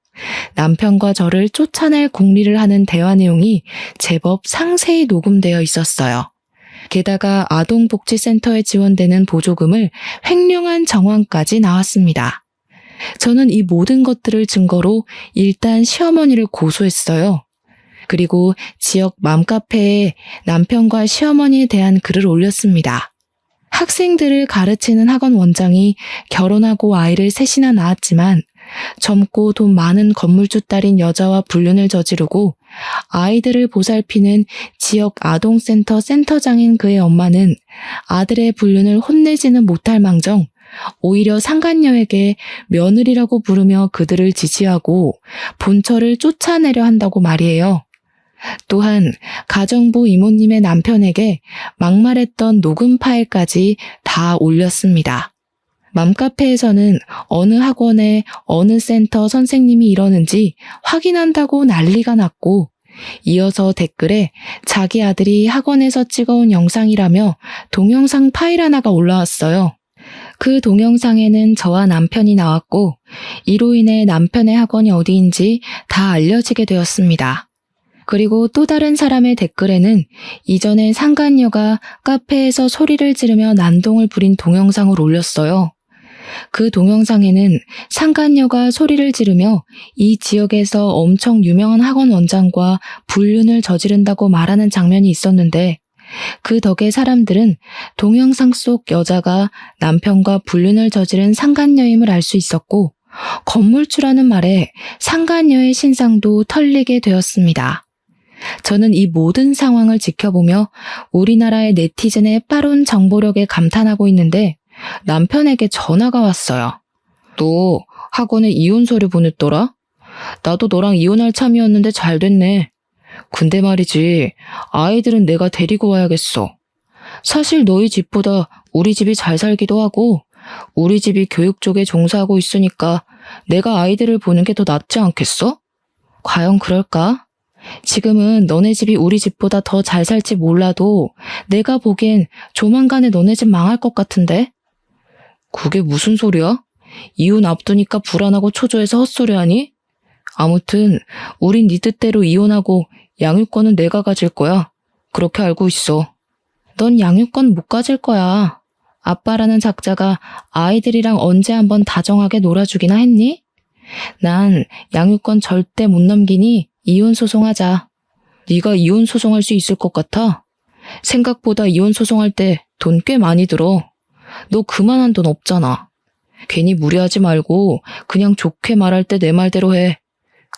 S1: 남편과 저를 쫓아낼 궁리를 하는 대화 내용이 제법 상세히 녹음되어 있었어요. 게다가 아동복지센터에 지원되는 보조금을 횡령한 정황까지 나왔습니다. 저는 이 모든 것들을 증거로 일단 시어머니를 고소했어요. 그리고 지역 맘카페에 남편과 시어머니에 대한 글을 올렸습니다. 학생들을 가르치는 학원 원장이 결혼하고 아이를 셋이나 낳았지만 젊고 돈 많은 건물주 딸인 여자와 불륜을 저지르고 아이들을 보살피는 지역 아동센터 센터장인 그의 엄마는 아들의 불륜을 혼내지는 못할 망정 오히려 상간녀에게 며느리라고 부르며 그들을 지지하고 본처를 쫓아내려 한다고 말이에요. 또한 가정부 이모님의 남편에게 막말했던 녹음 파일까지 다 올렸습니다. 맘카페에서는 어느 학원에 어느 센터 선생님이 이러는지 확인한다고 난리가 났고 이어서 댓글에 자기 아들이 학원에서 찍어온 영상이라며 동영상 파일 하나가 올라왔어요. 그 동영상에는 저와 남편이 나왔고 이로 인해 남편의 학원이 어디인지 다 알려지게 되었습니다. 그리고 또 다른 사람의 댓글에는 이전에 상간녀가 카페에서 소리를 지르며 난동을 부린 동영상을 올렸어요. 그 동영상에는 상간녀가 소리를 지르며 이 지역에서 엄청 유명한 학원 원장과 불륜을 저지른다고 말하는 장면이 있었는데 그 덕에 사람들은 동영상 속 여자가 남편과 불륜을 저지른 상간녀임을 알 수 있었고 건물주라는 말에 상간녀의 신상도 털리게 되었습니다. 저는 이 모든 상황을 지켜보며 우리나라의 네티즌의 빠른 정보력에 감탄하고 있는데 남편에게 전화가 왔어요. 너 학원에 이혼 서류 보냈더라? 나도 너랑 이혼할 참이었는데 잘 됐네. 근데 말이지, 아이들은 내가 데리고 와야겠어. 사실 너희 집보다 우리 집이 잘 살기도 하고 우리 집이 교육 쪽에 종사하고 있으니까 내가 아이들을 보는 게 더 낫지 않겠어? 과연 그럴까? 지금은 너네 집이 우리 집보다 더 잘 살지 몰라도 내가 보기엔 조만간에 너네 집 망할 것 같은데? 그게 무슨 소리야? 이혼 앞두니까 불안하고 초조해서 헛소리하니? 아무튼 우린 네 뜻대로 이혼하고 양육권은 내가 가질 거야. 그렇게 알고 있어. 넌 양육권 못 가질 거야. 아빠라는 작자가 아이들이랑 언제 한번 다정하게 놀아주기나 했니? 난 양육권 절대 못 넘기니 이혼 소송하자. 네가 이혼 소송할 수 있을 것 같아? 생각보다 이혼 소송할 때 돈 꽤 많이 들어. 너 그만한 돈 없잖아. 괜히 무리하지 말고 그냥 좋게 말할 때 내 말대로 해.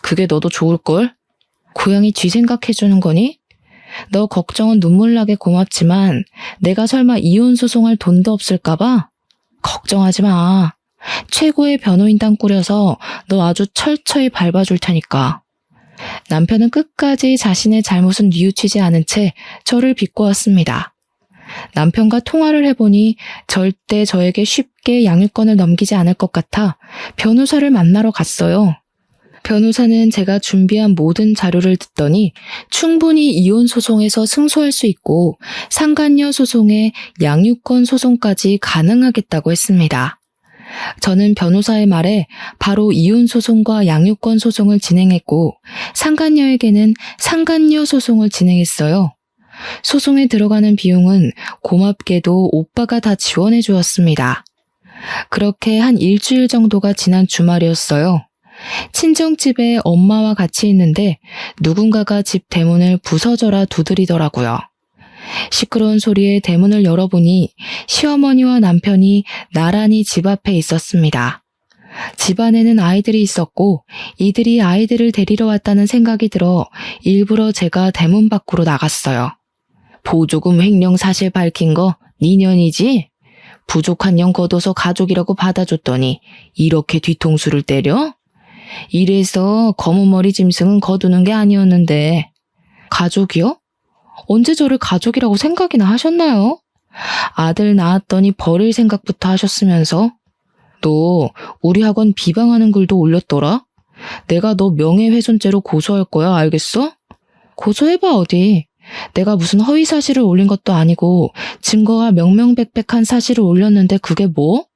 S1: 그게 너도 좋을걸? 고양이 쥐 생각해주는 거니? 너 걱정은 눈물 나게 고맙지만 내가 설마 이혼 소송할 돈도 없을까봐? 걱정하지 마. 최고의 변호인단 꾸려서 너 아주 철저히 밟아줄 테니까. 남편은 끝까지 자신의 잘못은 뉘우치지 않은 채 저를 비꼬았습니다. 남편과 통화를 해보니 절대 저에게 쉽게 양육권을 넘기지 않을 것 같아 변호사를 만나러 갔어요. 변호사는 제가 준비한 모든 자료를 듣더니 충분히 이혼 소송에서 승소할 수 있고 상간녀 소송에 양육권 소송까지 가능하겠다고 했습니다. 저는 변호사의 말에 바로 이혼 소송과 양육권 소송을 진행했고 상간녀에게는 상간녀 소송을 진행했어요. 소송에 들어가는 비용은 고맙게도 오빠가 다 지원해 주었습니다. 그렇게 한 일주일 정도가 지난 주말이었어요. 친정집에 엄마와 같이 있는데 누군가가 집 대문을 부서져라 두드리더라고요. 시끄러운 소리에 대문을 열어보니 시어머니와 남편이 나란히 집 앞에 있었습니다. 집 안에는 아이들이 있었고 이들이 아이들을 데리러 왔다는 생각이 들어 일부러 제가 대문 밖으로 나갔어요. 보조금 횡령 사실 밝힌 거 니년이지? 부족한 년 걷어서 가족이라고 받아줬더니 이렇게 뒤통수를 때려? 이래서 검은 머리 짐승은 거두는 게 아니었는데. 가족이요? 언제 저를 가족이라고 생각이나 하셨나요? 아들 낳았더니 버릴 생각부터 하셨으면서. 너 우리 학원 비방하는 글도 올렸더라? 내가 너 명예훼손죄로 고소할 거야, 알겠어? 고소해봐 어디. 내가 무슨 허위 사실을 올린 것도 아니고 증거가 명명백백한 사실을 올렸는데 그게 뭐?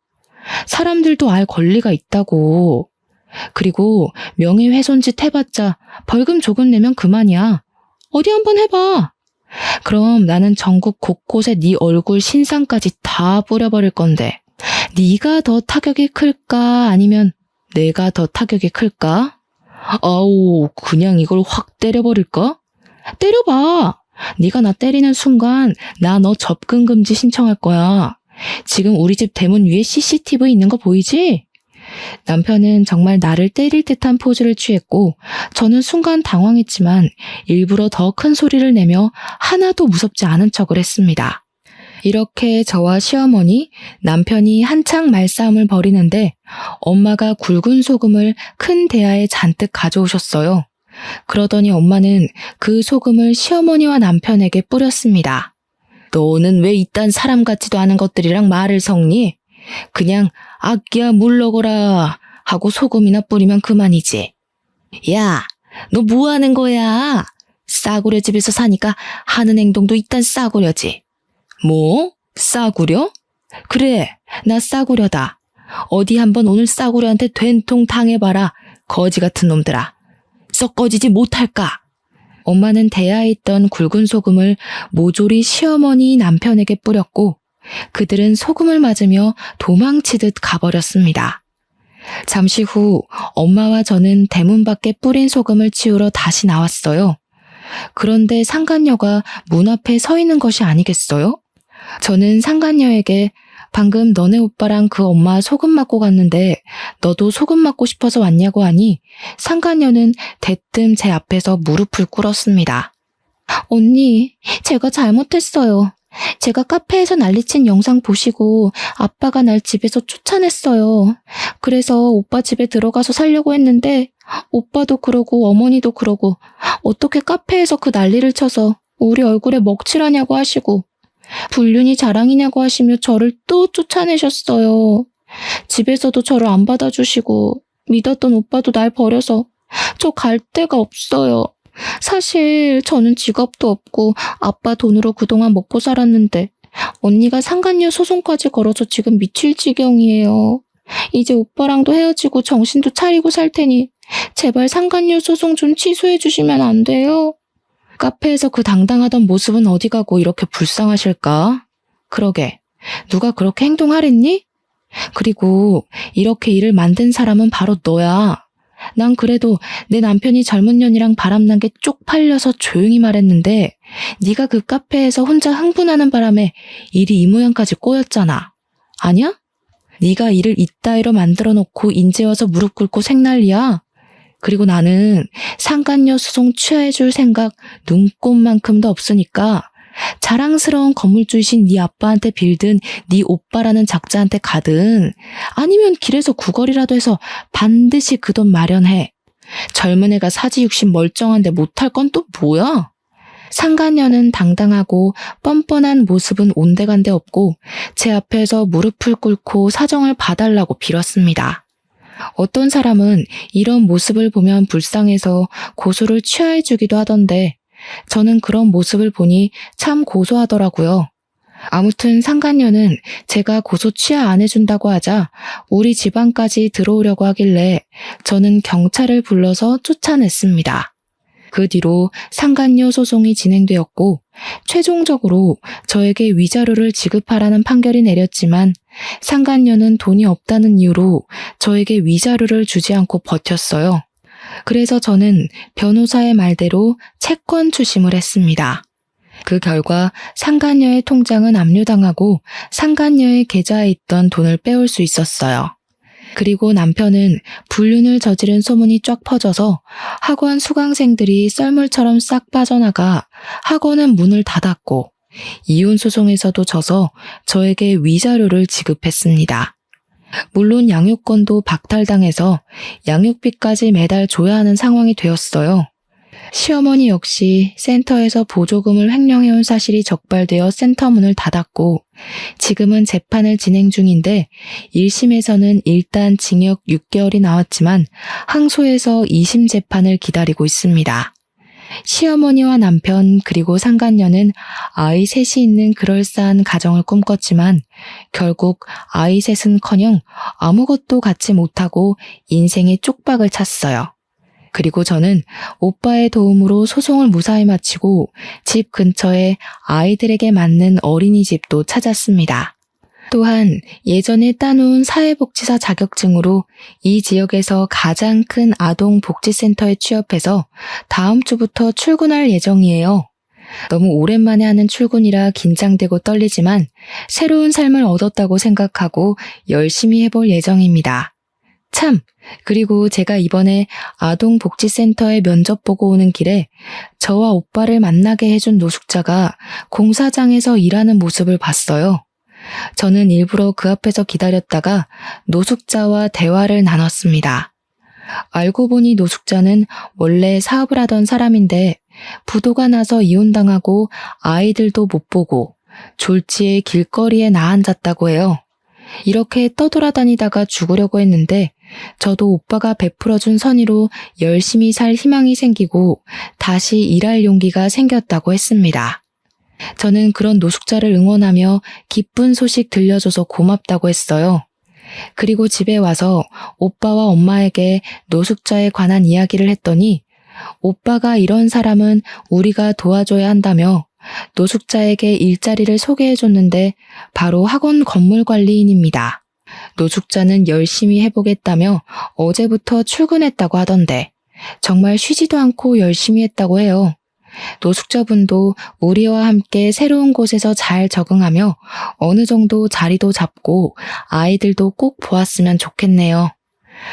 S1: 사람들도 알 권리가 있다고. 그리고 명예훼손짓 해봤자 벌금 조금 내면 그만이야. 어디 한번 해봐. 그럼 나는 전국 곳곳에 네 얼굴 신상까지 다 뿌려버릴 건데 네가 더 타격이 클까 아니면 내가 더 타격이 클까? 아우 그냥 이걸 확 때려버릴까? 때려봐. 네가 나 때리는 순간 나 너 접근 금지 신청할 거야. 지금 우리 집 대문 위에 CCTV 있는 거 보이지? 남편은 정말 나를 때릴 듯한 포즈를 취했고 저는 순간 당황했지만 일부러 더 큰 소리를 내며 하나도 무섭지 않은 척을 했습니다. 이렇게 저와 시어머니, 남편이 한창 말싸움을 벌이는데 엄마가 굵은 소금을 큰 대야에 잔뜩 가져오셨어요. 그러더니 엄마는 그 소금을 시어머니와 남편에게 뿌렸습니다. 너는 왜 이딴 사람 같지도 않은 것들이랑 말을 섞니? 그냥 아끼야 물러거라 하고 소금이나 뿌리면 그만이지. 야, 너 뭐 하는 거야? 싸구려 집에서 사니까 하는 행동도 이딴 싸구려지. 뭐? 싸구려? 그래, 나 싸구려다. 어디 한번 오늘 싸구려한테 된통 당해봐라. 거지 같은 놈들아. 썩 꺼지지 못할까? 엄마는 대야에 있던 굵은 소금을 모조리 시어머니 남편에게 뿌렸고 그들은 소금을 맞으며 도망치듯 가버렸습니다. 잠시 후 엄마와 저는 대문 밖에 뿌린 소금을 치우러 다시 나왔어요. 그런데 상간녀가 문 앞에 서 있는 것이 아니겠어요? 저는 상간녀에게 방금 너네 오빠랑 그 엄마 소금 맞고 갔는데 너도 소금 맞고 싶어서 왔냐고 하니 상간녀는 대뜸 제 앞에서 무릎을 꿇었습니다. 언니, 제가 잘못했어요. 제가 카페에서 난리친 영상 보시고 아빠가 날 집에서 쫓아냈어요. 그래서 오빠 집에 들어가서 살려고 했는데 오빠도 그러고 어머니도 그러고 어떻게 카페에서 그 난리를 쳐서 우리 얼굴에 먹칠하냐고 하시고 불륜이 자랑이냐고 하시며 저를 또 쫓아내셨어요. 집에서도 저를 안 받아주시고 믿었던 오빠도 날 버려서 저 갈 데가 없어요. 사실 저는 직업도 없고 아빠 돈으로 그동안 먹고 살았는데 언니가 상간녀 소송까지 걸어서 지금 미칠 지경이에요. 이제 오빠랑도 헤어지고 정신도 차리고 살 테니 제발 상간녀 소송 좀 취소해 주시면 안 돼요? 카페에서 그 당당하던 모습은 어디 가고 이렇게 불쌍하실까? 그러게, 누가 그렇게 행동하랬니? 그리고 이렇게 일을 만든 사람은 바로 너야. 난 그래도 내 남편이 젊은 년이랑 바람난 게 쪽팔려서 조용히 말했는데 네가 그 카페에서 혼자 흥분하는 바람에 일이 이 모양까지 꼬였잖아. 아니야? 네가 일을 이따위로 만들어 놓고 인제 와서 무릎 꿇고 생난리야. 그리고 나는 상간녀 소송 취하해줄 생각 눈꼽만큼도 없으니까 자랑스러운 건물주이신 네 아빠한테 빌든 네 오빠라는 작자한테 가든 아니면 길에서 구걸이라도 해서 반드시 그 돈 마련해. 젊은 애가 사지육신 멀쩡한데 못할 건 또 뭐야? 상간녀는 당당하고 뻔뻔한 모습은 온데간데 없고 제 앞에서 무릎을 꿇고 사정을 봐달라고 빌었습니다. 어떤 사람은 이런 모습을 보면 불쌍해서 고소를 취하해주기도 하던데 저는 그런 모습을 보니 참 고소하더라고요. 아무튼 상간녀는 제가 고소 취하 안 해준다고 하자 우리 집안까지 들어오려고 하길래 저는 경찰을 불러서 쫓아냈습니다. 그 뒤로 상간녀 소송이 진행되었고 최종적으로 저에게 위자료를 지급하라는 판결이 내렸지만 상간녀는 돈이 없다는 이유로 저에게 위자료를 주지 않고 버텼어요. 그래서 저는 변호사의 말대로 채권 추심을 했습니다. 그 결과 상간녀의 통장은 압류당하고 상간녀의 계좌에 있던 돈을 빼올 수 있었어요. 그리고 남편은 불륜을 저지른 소문이 쫙 퍼져서 학원 수강생들이 썰물처럼 싹 빠져나가 학원은 문을 닫았고 이혼소송에서도 져서 저에게 위자료를 지급했습니다. 물론 양육권도 박탈당해서 양육비까지 매달 줘야 하는 상황이 되었어요. 시어머니 역시 센터에서 보조금을 횡령해온 사실이 적발되어 센터 문을 닫았고 지금은 재판을 진행 중인데 1심에서는 일단 징역 6개월이 나왔지만 항소해서 2심 재판을 기다리고 있습니다. 시어머니와 남편 그리고 상간녀는 아이 셋이 있는 그럴싸한 가정을 꿈꿨지만 결국 아이 셋은커녕 아무것도 갖지 못하고 인생의 쪽박을 찼어요. 그리고 저는 오빠의 도움으로 소송을 무사히 마치고 집 근처에 아이들에게 맞는 어린이집도 찾았습니다. 또한 예전에 따놓은 사회복지사 자격증으로 이 지역에서 가장 큰 아동복지센터에 취업해서 다음 주부터 출근할 예정이에요. 너무 오랜만에 하는 출근이라 긴장되고 떨리지만 새로운 삶을 얻었다고 생각하고 열심히 해볼 예정입니다. 참, 그리고 제가 이번에 아동복지센터에 면접 보고 오는 길에 저와 오빠를 만나게 해준 노숙자가 공사장에서 일하는 모습을 봤어요. 저는 일부러 그 앞에서 기다렸다가 노숙자와 대화를 나눴습니다. 알고 보니 노숙자는 원래 사업을 하던 사람인데 부도가 나서 이혼당하고 아이들도 못 보고 졸지에 길거리에 나앉았다고 해요. 이렇게 떠돌아다니다가 죽으려고 했는데 저도 오빠가 베풀어준 선의로 열심히 살 희망이 생기고 다시 일할 용기가 생겼다고 했습니다. 저는 그런 노숙자를 응원하며 기쁜 소식 들려줘서 고맙다고 했어요. 그리고 집에 와서 오빠와 엄마에게 노숙자에 관한 이야기를 했더니 오빠가 이런 사람은 우리가 도와줘야 한다며 노숙자에게 일자리를 소개해줬는데 바로 학원 건물관리인입니다. 노숙자는 열심히 해보겠다며 어제부터 출근했다고 하던데 정말 쉬지도 않고 열심히 했다고 해요. 노숙자분도 우리와 함께 새로운 곳에서 잘 적응하며 어느 정도 자리도 잡고 아이들도 꼭 보았으면 좋겠네요.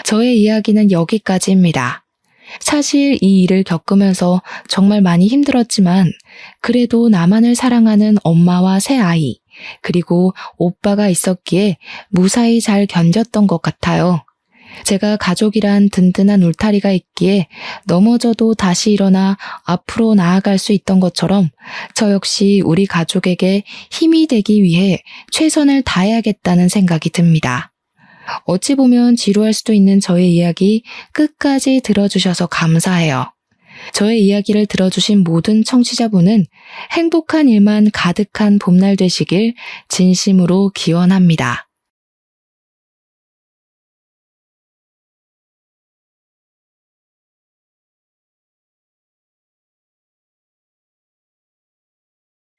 S1: 저의 이야기는 여기까지입니다. 사실 이 일을 겪으면서 정말 많이 힘들었지만 그래도 나만을 사랑하는 엄마와 새 아이 그리고 오빠가 있었기에 무사히 잘 견뎠던 것 같아요. 제가 가족이란 든든한 울타리가 있기에 넘어져도 다시 일어나 앞으로 나아갈 수 있던 것처럼 저 역시 우리 가족에게 힘이 되기 위해 최선을 다해야겠다는 생각이 듭니다. 어찌 보면 지루할 수도 있는 저의 이야기 끝까지 들어주셔서 감사해요. 저의 이야기를 들어주신 모든 청취자분은 행복한 일만 가득한 봄날 되시길 진심으로 기원합니다.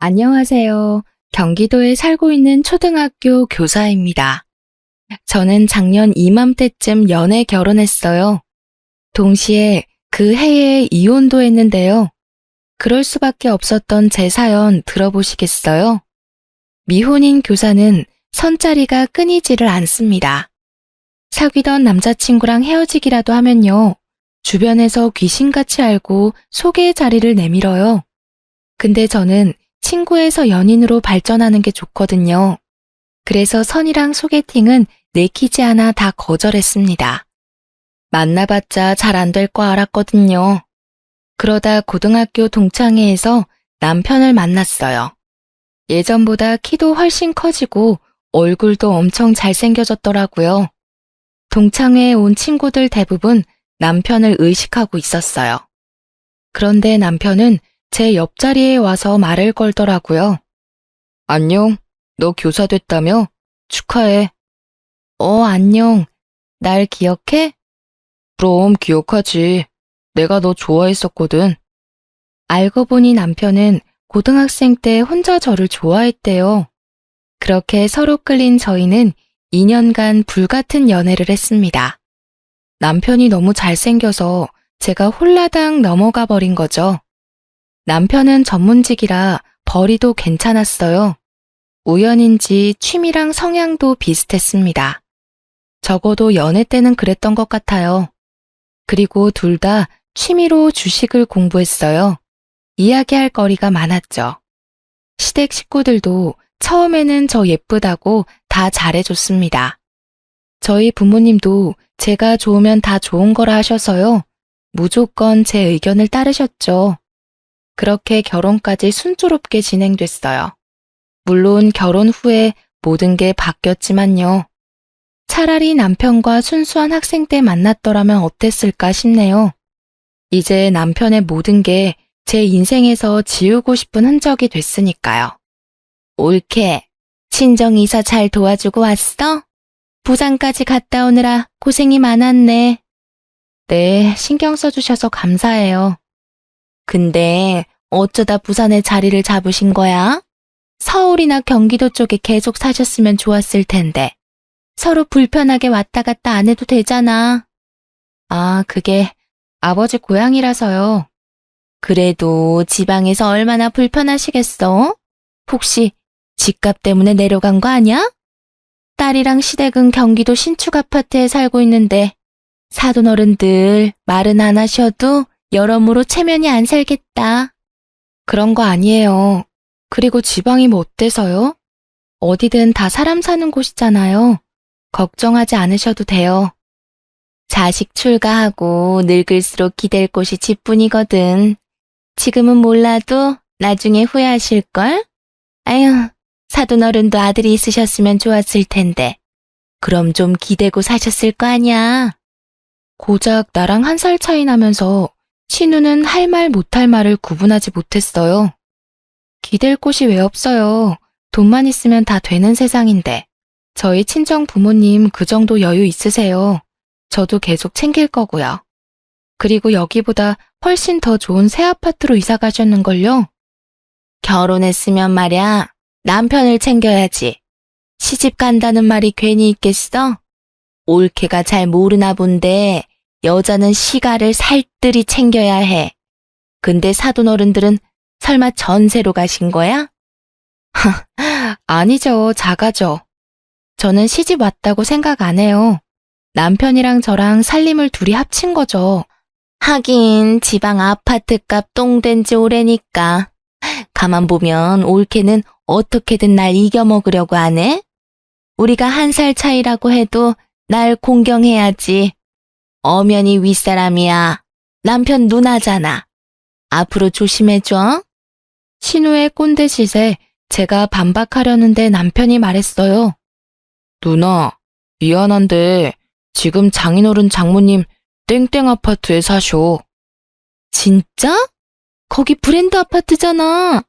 S1: 안녕하세요. 경기도에 살고 있는 초등학교 교사입니다. 저는 작년 이맘때쯤 연애 결혼했어요. 동시에 그 해에 이혼도 했는데요. 그럴 수밖에 없었던 제 사연 들어보시겠어요? 미혼인 교사는 선자리가 끊이지를 않습니다. 사귀던 남자친구랑 헤어지기라도 하면요. 주변에서 귀신같이 알고 소개의 자리를 내밀어요. 근데 저는 친구에서 연인으로 발전하는 게 좋거든요. 그래서 선이랑 소개팅은 내키지 않아 다 거절했습니다. 만나봤자 잘 안 될 거 알았거든요. 그러다 고등학교 동창회에서 남편을 만났어요. 예전보다 키도 훨씬 커지고 얼굴도 엄청 잘생겨졌더라고요. 동창회에 온 친구들 대부분 남편을 의식하고 있었어요. 그런데 남편은 제 옆자리에 와서 말을 걸더라고요. 안녕, 너 교사 됐다며? 축하해. 안녕. 날 기억해? 그럼 기억하지. 내가 너 좋아했었거든. 알고 보니 남편은 고등학생 때 혼자 저를 좋아했대요. 그렇게 서로 끌린 저희는 2년간 불같은 연애를 했습니다. 남편이 너무 잘생겨서 제가 홀라당 넘어가 버린 거죠. 남편은 전문직이라 벌이도 괜찮았어요. 우연인지 취미랑 성향도 비슷했습니다. 적어도 연애 때는 그랬던 것 같아요. 그리고 둘 다 취미로 주식을 공부했어요. 이야기할 거리가 많았죠. 시댁 식구들도 처음에는 저 예쁘다고 다 잘해줬습니다. 저희 부모님도 제가 좋으면 다 좋은 거라 하셔서요. 무조건 제 의견을 따르셨죠. 그렇게 결혼까지 순조롭게 진행됐어요. 물론 결혼 후에 모든 게 바뀌었지만요. 차라리 남편과 순수한 학생 때 만났더라면 어땠을까 싶네요. 이제 남편의 모든 게 제 인생에서 지우고 싶은 흔적이 됐으니까요. 옳게, 친정이사 잘 도와주고 왔어? 부산까지 갔다 오느라 고생이 많았네. 네, 신경 써주셔서 감사해요. 근데 어쩌다 부산에 자리를 잡으신 거야? 서울이나 경기도 쪽에 계속 사셨으면 좋았을 텐데. 서로 불편하게 왔다 갔다 안 해도 되잖아. 아, 그게 아버지 고향이라서요. 그래도 지방에서 얼마나 불편하시겠어? 혹시 집값 때문에 내려간 거 아니야? 딸이랑 시댁은 경기도 신축 아파트에 살고 있는데 사돈 어른들 말은 안 하셔도 여러모로 체면이 안 살겠다. 그런 거 아니에요. 그리고 지방이 뭐 어때서요? 어디든 다 사람 사는 곳이잖아요. 걱정하지 않으셔도 돼요. 자식 출가하고 늙을수록 기댈 곳이 집뿐이거든. 지금은 몰라도 나중에 후회하실걸? 아휴, 사돈 어른도 아들이 있으셨으면 좋았을 텐데. 그럼 좀 기대고 사셨을 거 아냐? 고작 나랑 1살 차이 나면서 친우는 할 말 못할 말을 구분하지 못했어요. 기댈 곳이 왜 없어요? 돈만 있으면 다 되는 세상인데. 저희 친정 부모님 그 정도 여유 있으세요. 저도 계속 챙길 거고요. 그리고 여기보다 훨씬 더 좋은 새 아파트로 이사 가셨는걸요? 결혼했으면 말야, 남편을 챙겨야지. 시집 간다는 말이 괜히 있겠어? 올케가 잘 모르나 본데 여자는 시가를 살뜰히 챙겨야 해. 근데 사돈 어른들은 설마 전세로 가신 거야? 아니죠, 자가죠. 저는 시집 왔다고 생각 안 해요. 남편이랑 저랑 살림을 둘이 합친 거죠. 하긴 지방 아파트값 똥된 지 오래니까. 가만 보면 올케는 어떻게든 날 이겨먹으려고 하네. 우리가 1살 차이라고 해도 날 공경해야지. 엄연히 윗사람이야. 남편 누나잖아. 앞으로 조심해줘. 신우의 꼰대짓에 제가 반박하려는데 남편이 말했어요. 누나, 미안한데 지금 장인어른 장모님 땡땡 아파트에 사셔. 진짜? 거기 브랜드 아파트잖아.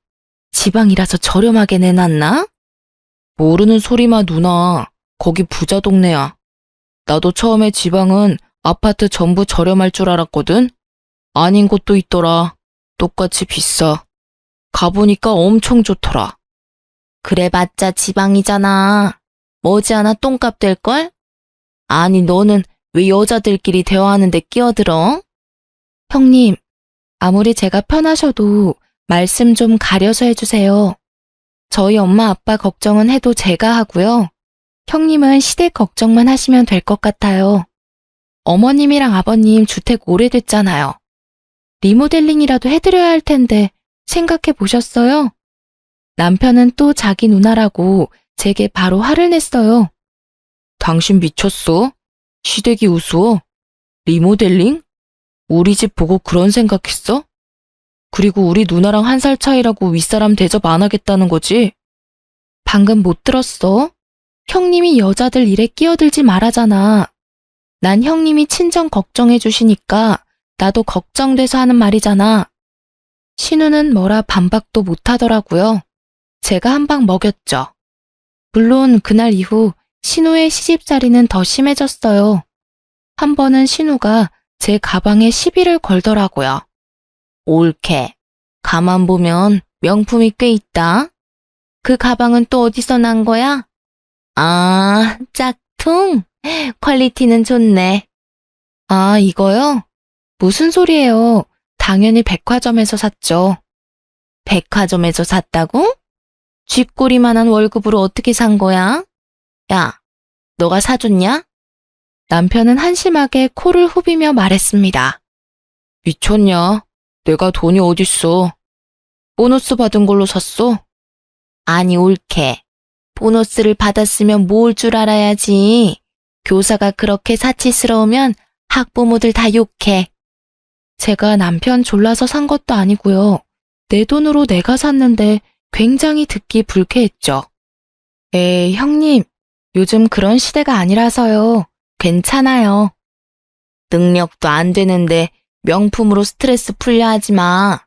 S1: 지방이라서 저렴하게 내놨나? 모르는 소리마 누나. 거기 부자 동네야. 나도 처음에 지방은 아파트 전부 저렴할 줄 알았거든. 아닌 곳도 있더라. 똑같이 비싸. 가보니까 엄청 좋더라. 그래봤자 지방이잖아. 머지않아 똥값 될걸? 아니 너는 왜 여자들끼리 대화하는데 끼어들어? 형님, 아무리 제가 편하셔도 말씀 좀 가려서 해주세요. 저희 엄마 아빠 걱정은 해도 제가 하고요. 형님은 시댁 걱정만 하시면 될 것 같아요. 어머님이랑 아버님 주택 오래됐잖아요. 리모델링이라도 해드려야 할 텐데 생각해 보셨어요? 남편은 또 자기 누나라고 제게 바로 화를 냈어요. 당신 미쳤어? 시댁이 우스워? 리모델링? 우리 집 보고 그런 생각했어? 그리고 우리 누나랑 1살 차이라고 윗사람 대접 안 하겠다는 거지? 방금 못 들었어? 형님이 여자들 일에 끼어들지 말아잖아. 난 형님이 친정 걱정해 주시니까 나도 걱정돼서 하는 말이잖아. 신우는 뭐라 반박도 못 하더라고요. 제가 한 방 먹였죠. 물론 그날 이후 신우의 시집살이는 더 심해졌어요. 한 번은 신우가 제 가방에 시비를 걸더라고요. 옳게. 가만 보면 명품이 꽤 있다. 그 가방은 또 어디서 난 거야? 아, 짝퉁? 퀄리티는 좋네. 아, 이거요? 무슨 소리예요? 당연히 백화점에서 샀죠. 백화점에서 샀다고? 쥐꼬리만한 월급으로 어떻게 산 거야? 야, 너가 사줬냐? 남편은 한심하게 코를 후비며 말했습니다. 미쳤냐? 내가 돈이 어딨어. 보너스 받은 걸로 샀어? 아니, 옳게. 보너스를 받았으면 모을 줄 알아야지. 교사가 그렇게 사치스러우면 학부모들 다 욕해. 제가 남편 졸라서 산 것도 아니고요. 내 돈으로 내가 샀는데 굉장히 듣기 불쾌했죠. 에이, 형님. 요즘 그런 시대가 아니라서요. 괜찮아요. 능력도 안 되는데 명품으로 스트레스 풀려 하지 마.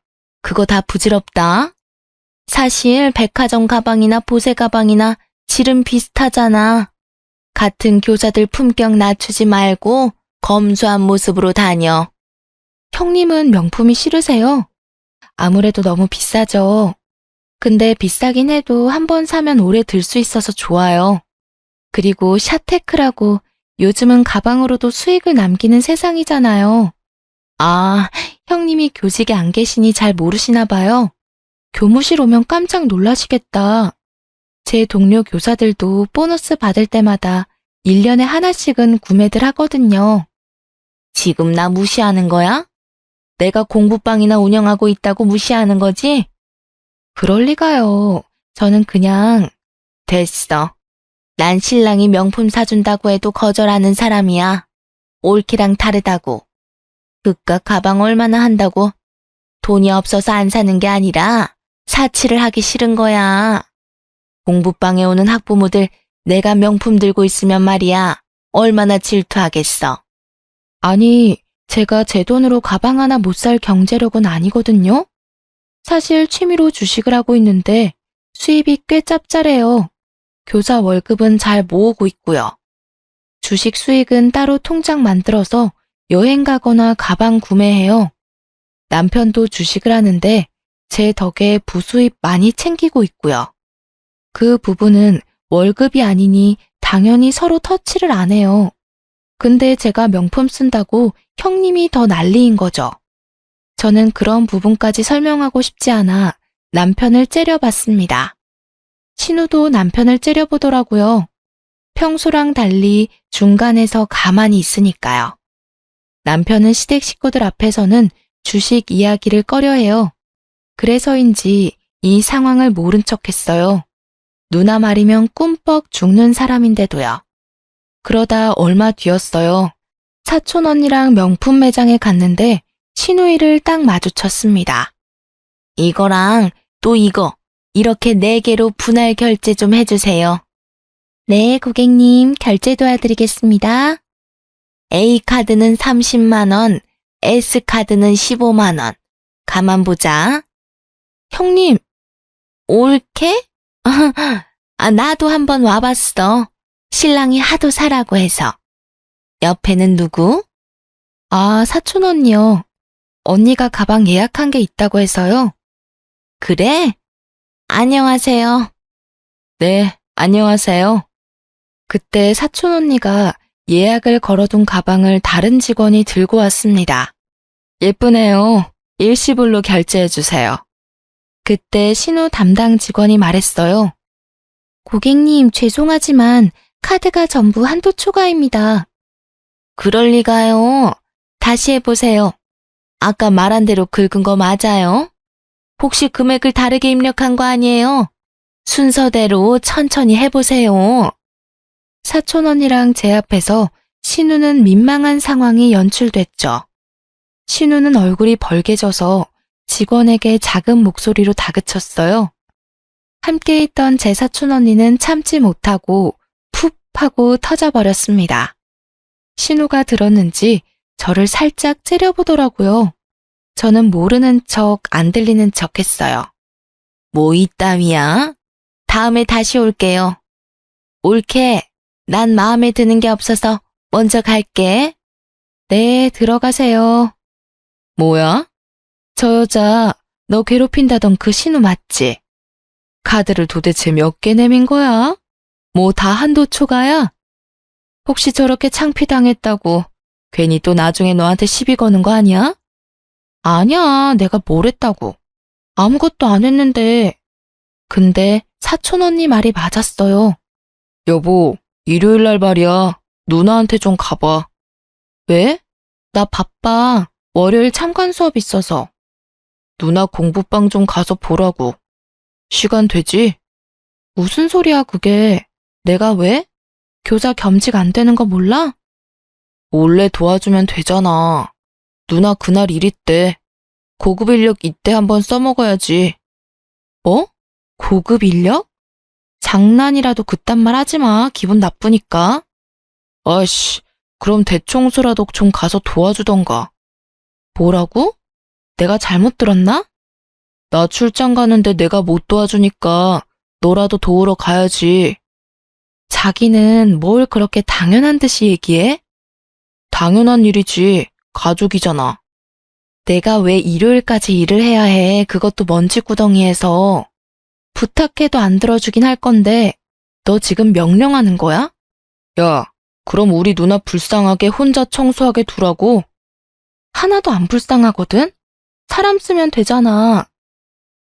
S1: 그거 다 부질없다. 사실 백화점 가방이나 보세 가방이나 질은 비슷하잖아. 같은 교사들 품격 낮추지 말고 검소한 모습으로 다녀. 형님은 명품이 싫으세요? 아무래도 너무 비싸죠. 근데 비싸긴 해도 한 번 사면 오래 들 수 있어서 좋아요. 그리고 샤테크라고 요즘은 가방으로도 수익을 남기는 세상이잖아요. 아, 형님이 교직에 안 계시니 잘 모르시나 봐요. 교무실 오면 깜짝 놀라시겠다. 제 동료 교사들도 보너스 받을 때마다 1년에 하나씩은 구매들 하거든요. 지금 나 무시하는 거야? 내가 공부방이나 운영하고 있다고 무시하는 거지? 그럴 리가요. 저는 그냥 됐어. 난 신랑이 명품 사준다고 해도 거절하는 사람이야. 올케랑 다르다고. 그깟 가방 얼마나 한다고? 돈이 없어서 안 사는 게 아니라 사치를 하기 싫은 거야. 공부방에 오는 학부모들 내가 명품 들고 있으면 말이야. 얼마나 질투하겠어. 아니, 제가 제 돈으로 가방 하나 못 살 경제력은 아니거든요. 사실 취미로 주식을 하고 있는데 수입이 꽤 짭짤해요. 교사 월급은 잘 모으고 있고요. 주식 수익은 따로 통장 만들어서 여행 가거나 가방 구매해요. 남편도 주식을 하는데 제 덕에 부수입 많이 챙기고 있고요. 그 부분은 월급이 아니니 당연히 서로 터치를 안 해요. 근데 제가 명품 쓴다고 형님이 더 난리인 거죠. 저는 그런 부분까지 설명하고 싶지 않아 남편을 째려봤습니다. 신우도 남편을 째려보더라고요. 평소랑 달리 중간에서 가만히 있으니까요. 남편은 시댁 식구들 앞에서는 주식 이야기를 꺼려해요. 그래서인지 이 상황을 모른 척했어요. 누나 말이면 꿈뻑 죽는 사람인데도요. 그러다 얼마 뒤였어요. 사촌 언니랑 명품 매장에 갔는데 신우이를 딱 마주쳤습니다. 이거랑 또 이거 이렇게 4개로 분할 결제 좀 해주세요. 네, 고객님 결제 도와드리겠습니다. A카드는 30만 원, S카드는 15만 원. 가만 보자. 형님, 옳게? 아, 나도 한번 와봤어. 신랑이 하도 사라고 해서. 옆에는 누구? 아, 사촌 언니요. 언니가 가방 예약한 게 있다고 해서요. 그래? 안녕하세요. 네, 안녕하세요. 그때 사촌 언니가 예약을 걸어둔 가방을 다른 직원이 들고 왔습니다. 예쁘네요. 일시불로 결제해 주세요. 그때 신우 담당 직원이 말했어요.
S2: 고객님, 죄송하지만 카드가 전부 한도 초과입니다.
S1: 그럴 리가요. 다시 해보세요. 아까 말한 대로 긁은 거 맞아요? 혹시 금액을 다르게 입력한 거 아니에요? 순서대로 천천히 해보세요. 사촌 언니랑 제 앞에서 신우는 민망한 상황이 연출됐죠. 신우는 얼굴이 벌개져서 직원에게 작은 목소리로 다그쳤어요. 함께 있던 제 사촌 언니는 참지 못하고 푹 하고 터져버렸습니다. 신우가 들었는지 저를 살짝 째려보더라고요. 저는 모르는 척 안 들리는 척 했어요. 뭐 이따위야? 다음에 다시 올게요. 옳게. 난 마음에 드는 게 없어서 먼저 갈게. 네, 들어가세요. 뭐야? 저 여자 너 괴롭힌다던 그 신우 맞지? 카드를 도대체 몇 개 내민 거야? 뭐 다 한도 초과야? 혹시 저렇게 창피당했다고 괜히 또 나중에 너한테 시비 거는 거 아니야? 아니야, 내가 뭘 했다고. 아무것도 안 했는데. 근데 사촌 언니 말이 맞았어요. 여보, 일요일 날 말이야. 누나한테 좀 가봐. 왜? 나 바빠. 월요일 참관 수업 있어서. 누나 공부방 좀 가서 보라고. 시간 되지? 무슨 소리야 그게. 내가 왜? 교사 겸직 안 되는 거 몰라? 몰래 도와주면 되잖아. 누나 그날 일 있대. 고급 인력 이때 한번 써먹어야지. 뭐? 고급 인력? 장난이라도 그딴 말 하지 마. 기분 나쁘니까. 아이씨, 그럼 대청소라도 좀 가서 도와주던가. 뭐라고? 내가 잘못 들었나? 나 출장 가는데 내가 못 도와주니까 너라도 도우러 가야지. 자기는 뭘 그렇게 당연한 듯이 얘기해? 당연한 일이지. 가족이잖아. 내가 왜 일요일까지 일을 해야 해. 그것도 먼지구덩이에서. 부탁해도 안 들어주긴 할 건데 너 지금 명령하는 거야? 야, 그럼 우리 누나 불쌍하게 혼자 청소하게 두라고? 하나도 안 불쌍하거든? 사람 쓰면 되잖아.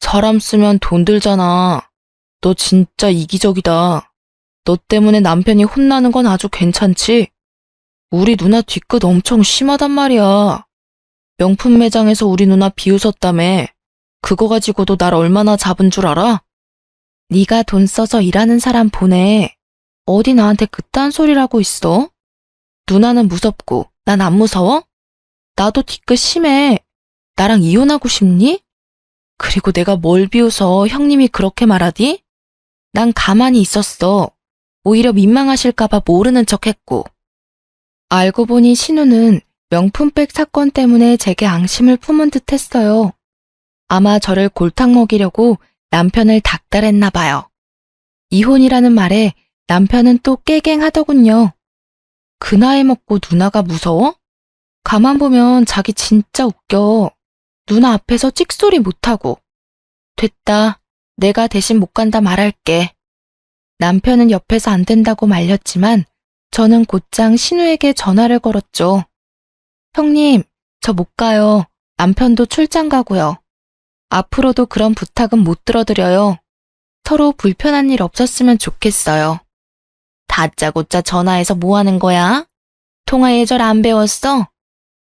S1: 사람 쓰면 돈 들잖아. 너 진짜 이기적이다. 너 때문에 남편이 혼나는 건 아주 괜찮지? 우리 누나 뒤끝 엄청 심하단 말이야. 명품 매장에서 우리 누나 비웃었다며. 그거 가지고도 날 얼마나 잡은 줄 알아? 네가 돈 써서 일하는 사람 보내. 어디 나한테 그딴 소리라고 있어? 누나는 무섭고 난 안 무서워? 나도 뒤끝 심해. 나랑 이혼하고 싶니? 그리고 내가 뭘 비웃어 형님이 그렇게 말하디? 난 가만히 있었어. 오히려 민망하실까봐 모르는 척했고. 알고 보니 신우는 명품백 사건 때문에 제게 앙심을 품은 듯 했어요. 아마 저를 골탕 먹이려고 남편을 닥달했나 봐요. 이혼이라는 말에 남편은 또 깨갱하더군요. 그 나이 먹고 누나가 무서워? 가만 보면 자기 진짜 웃겨. 누나 앞에서 찍소리 못하고. 됐다. 내가 대신 못 간다 말할게. 남편은 옆에서 안 된다고 말렸지만 저는 곧장 신우에게 전화를 걸었죠. 형님, 저 못 가요. 남편도 출장 가고요. 앞으로도 그런 부탁은 못 들어드려요. 서로 불편한 일 없었으면 좋겠어요. 다짜고짜 전화해서 뭐 하는 거야? 통화 예절 안 배웠어?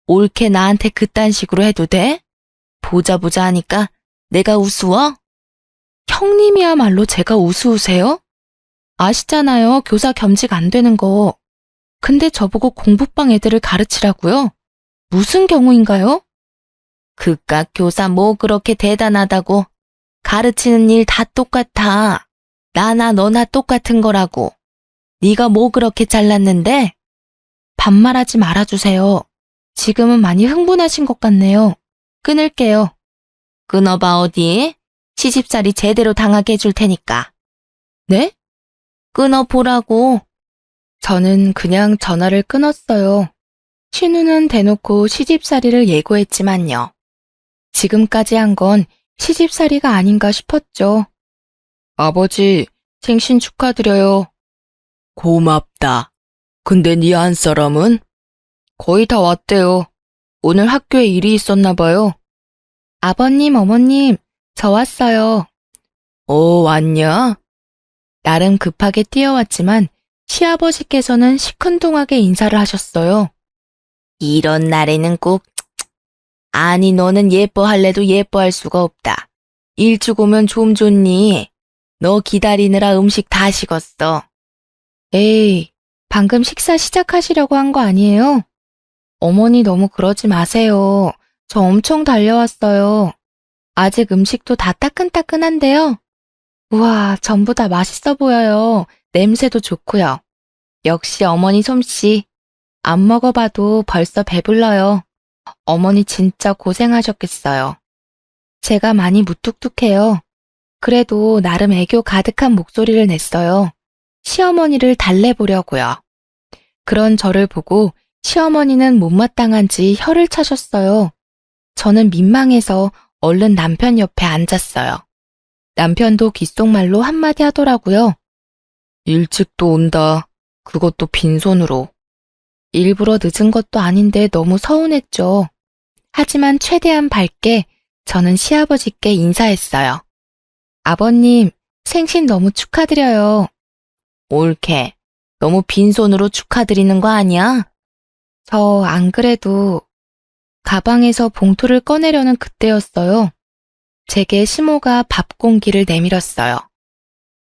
S1: 옳게 나한테 그딴 식으로 해도 돼? 보자 하니까 내가 우스워? 형님이야말로 제가 우스우세요? 아시잖아요. 교사 겸직 안 되는 거. 근데 저보고 공부방 애들을 가르치라고요? 무슨 경우인가요? 그깟 교사 뭐 그렇게 대단하다고. 가르치는 일 다 똑같아. 나나 너나 똑같은 거라고. 네가 뭐 그렇게 잘났는데? 반말하지 말아주세요. 지금은 많이 흥분하신 것 같네요. 끊을게요. 끊어봐 어디? 시집살이 제대로 당하게 해줄 테니까. 네? 끊어보라고. 저는 그냥 전화를 끊었어요. 신우는 대놓고 시집살이를 예고했지만요. 지금까지 한 건 시집살이가 아닌가 싶었죠. 아버지, 생신 축하드려요. 고맙다. 근데 네 안사람은? 거의 다 왔대요. 오늘 학교에 일이 있었나 봐요. 아버님, 어머님, 저 왔어요. 왔냐? 나름 급하게 뛰어왔지만 시아버지께서는 시큰둥하게 인사를 하셨어요. 이런 날에는 꼭 아니 너는 예뻐할래도 예뻐할 수가 없다. 일찍 오면 좀 좋니? 너 기다리느라 음식 다 식었어. 에이, 방금 식사 시작하시려고 한 거 아니에요? 어머니 너무 그러지 마세요. 저 엄청 달려왔어요. 아직 음식도 다 따끈따끈한데요. 우와, 전부 다 맛있어 보여요. 냄새도 좋고요. 역시 어머니 솜씨. 안 먹어봐도 벌써 배불러요. 어머니 진짜 고생하셨겠어요. 제가 많이 무뚝뚝해요. 그래도 나름 애교 가득한 목소리를 냈어요. 시어머니를 달래보려고요. 그런 저를 보고 시어머니는 못마땅한지 혀를 차셨어요. 저는 민망해서 얼른 남편 옆에 앉았어요. 남편도 귓속말로 한마디 하더라고요. 일찍 또 온다. 그것도 빈손으로. 일부러 늦은 것도 아닌데 너무 서운했죠. 하지만 최대한 밝게 저는 시아버지께 인사했어요. 아버님, 생신 너무 축하드려요. 옳게. 너무 빈손으로 축하드리는 거 아니야? 저 안 그래도 가방에서 봉투를 꺼내려는 그때였어요. 제게 시모가 밥 공기를 내밀었어요.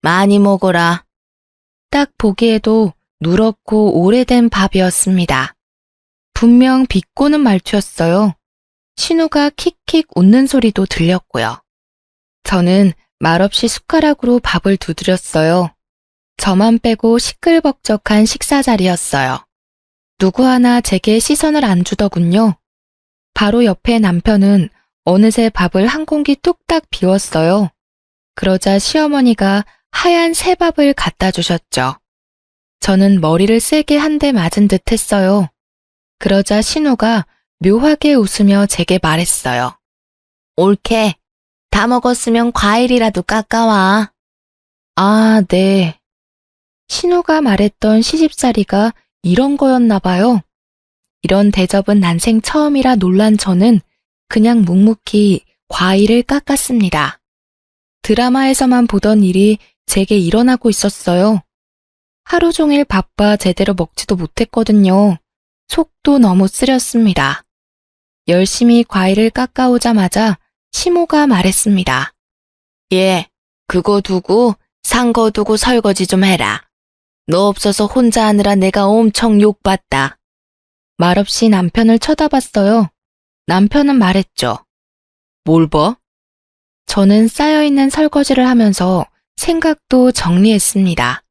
S1: 많이 먹어라. 딱 보기에도 누렇고 오래된 밥이었습니다. 분명 비꼬는 말투였어요. 신우가 킥킥 웃는 소리도 들렸고요. 저는 말없이 숟가락으로 밥을 두드렸어요. 저만 빼고 시끌벅적한 식사 자리였어요. 누구 하나 제게 시선을 안 주더군요. 바로 옆에 남편은 어느새 밥을 한 공기 뚝딱 비웠어요. 그러자 시어머니가 하얀 새밥을 갖다 주셨죠. 저는 머리를 세게 한 대 맞은 듯 했어요. 그러자 신우가 묘하게 웃으며 제게 말했어요. 옳게. 다 먹었으면 과일이라도 깎아와. 아, 네. 신우가 말했던 시집살이가 이런 거였나 봐요. 이런 대접은 난생 처음이라 놀란 저는 그냥 묵묵히 과일을 깎았습니다. 드라마에서만 보던 일이 제게 일어나고 있었어요. 하루 종일 바빠 제대로 먹지도 못했거든요. 속도 너무 쓰렸습니다. 열심히 과일을 깎아오자마자 시모가 말했습니다. 예, 그거 두고 산 거 두고 설거지 좀 해라. 너 없어서 혼자 하느라 내가 엄청 욕봤다. 말없이 남편을 쳐다봤어요. 남편은 말했죠. 뭘 봐? 저는 쌓여있는 설거지를 하면서 생각도 정리했습니다.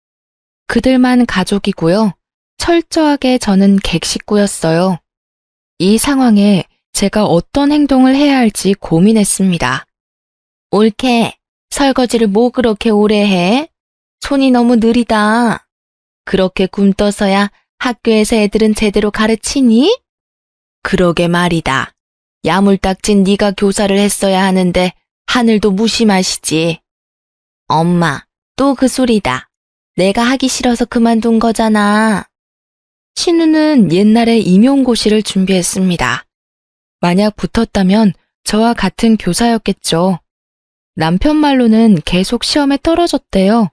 S1: 그들만 가족이고요. 철저하게 저는 객식구였어요. 이 상황에 제가 어떤 행동을 해야 할지 고민했습니다. 옳게, 설거지를 뭐 그렇게 오래 해? 손이 너무 느리다. 그렇게 굼떠서야 학교에서 애들은 제대로 가르치니? 그러게 말이다. 야물딱진 네가 교사를 했어야 하는데 하늘도 무심하시지. 엄마, 또 그 소리다. 내가 하기 싫어서 그만둔 거잖아. 신우는 옛날에 임용고시를 준비했습니다. 만약 붙었다면 저와 같은 교사였겠죠. 남편 말로는 계속 시험에 떨어졌대요.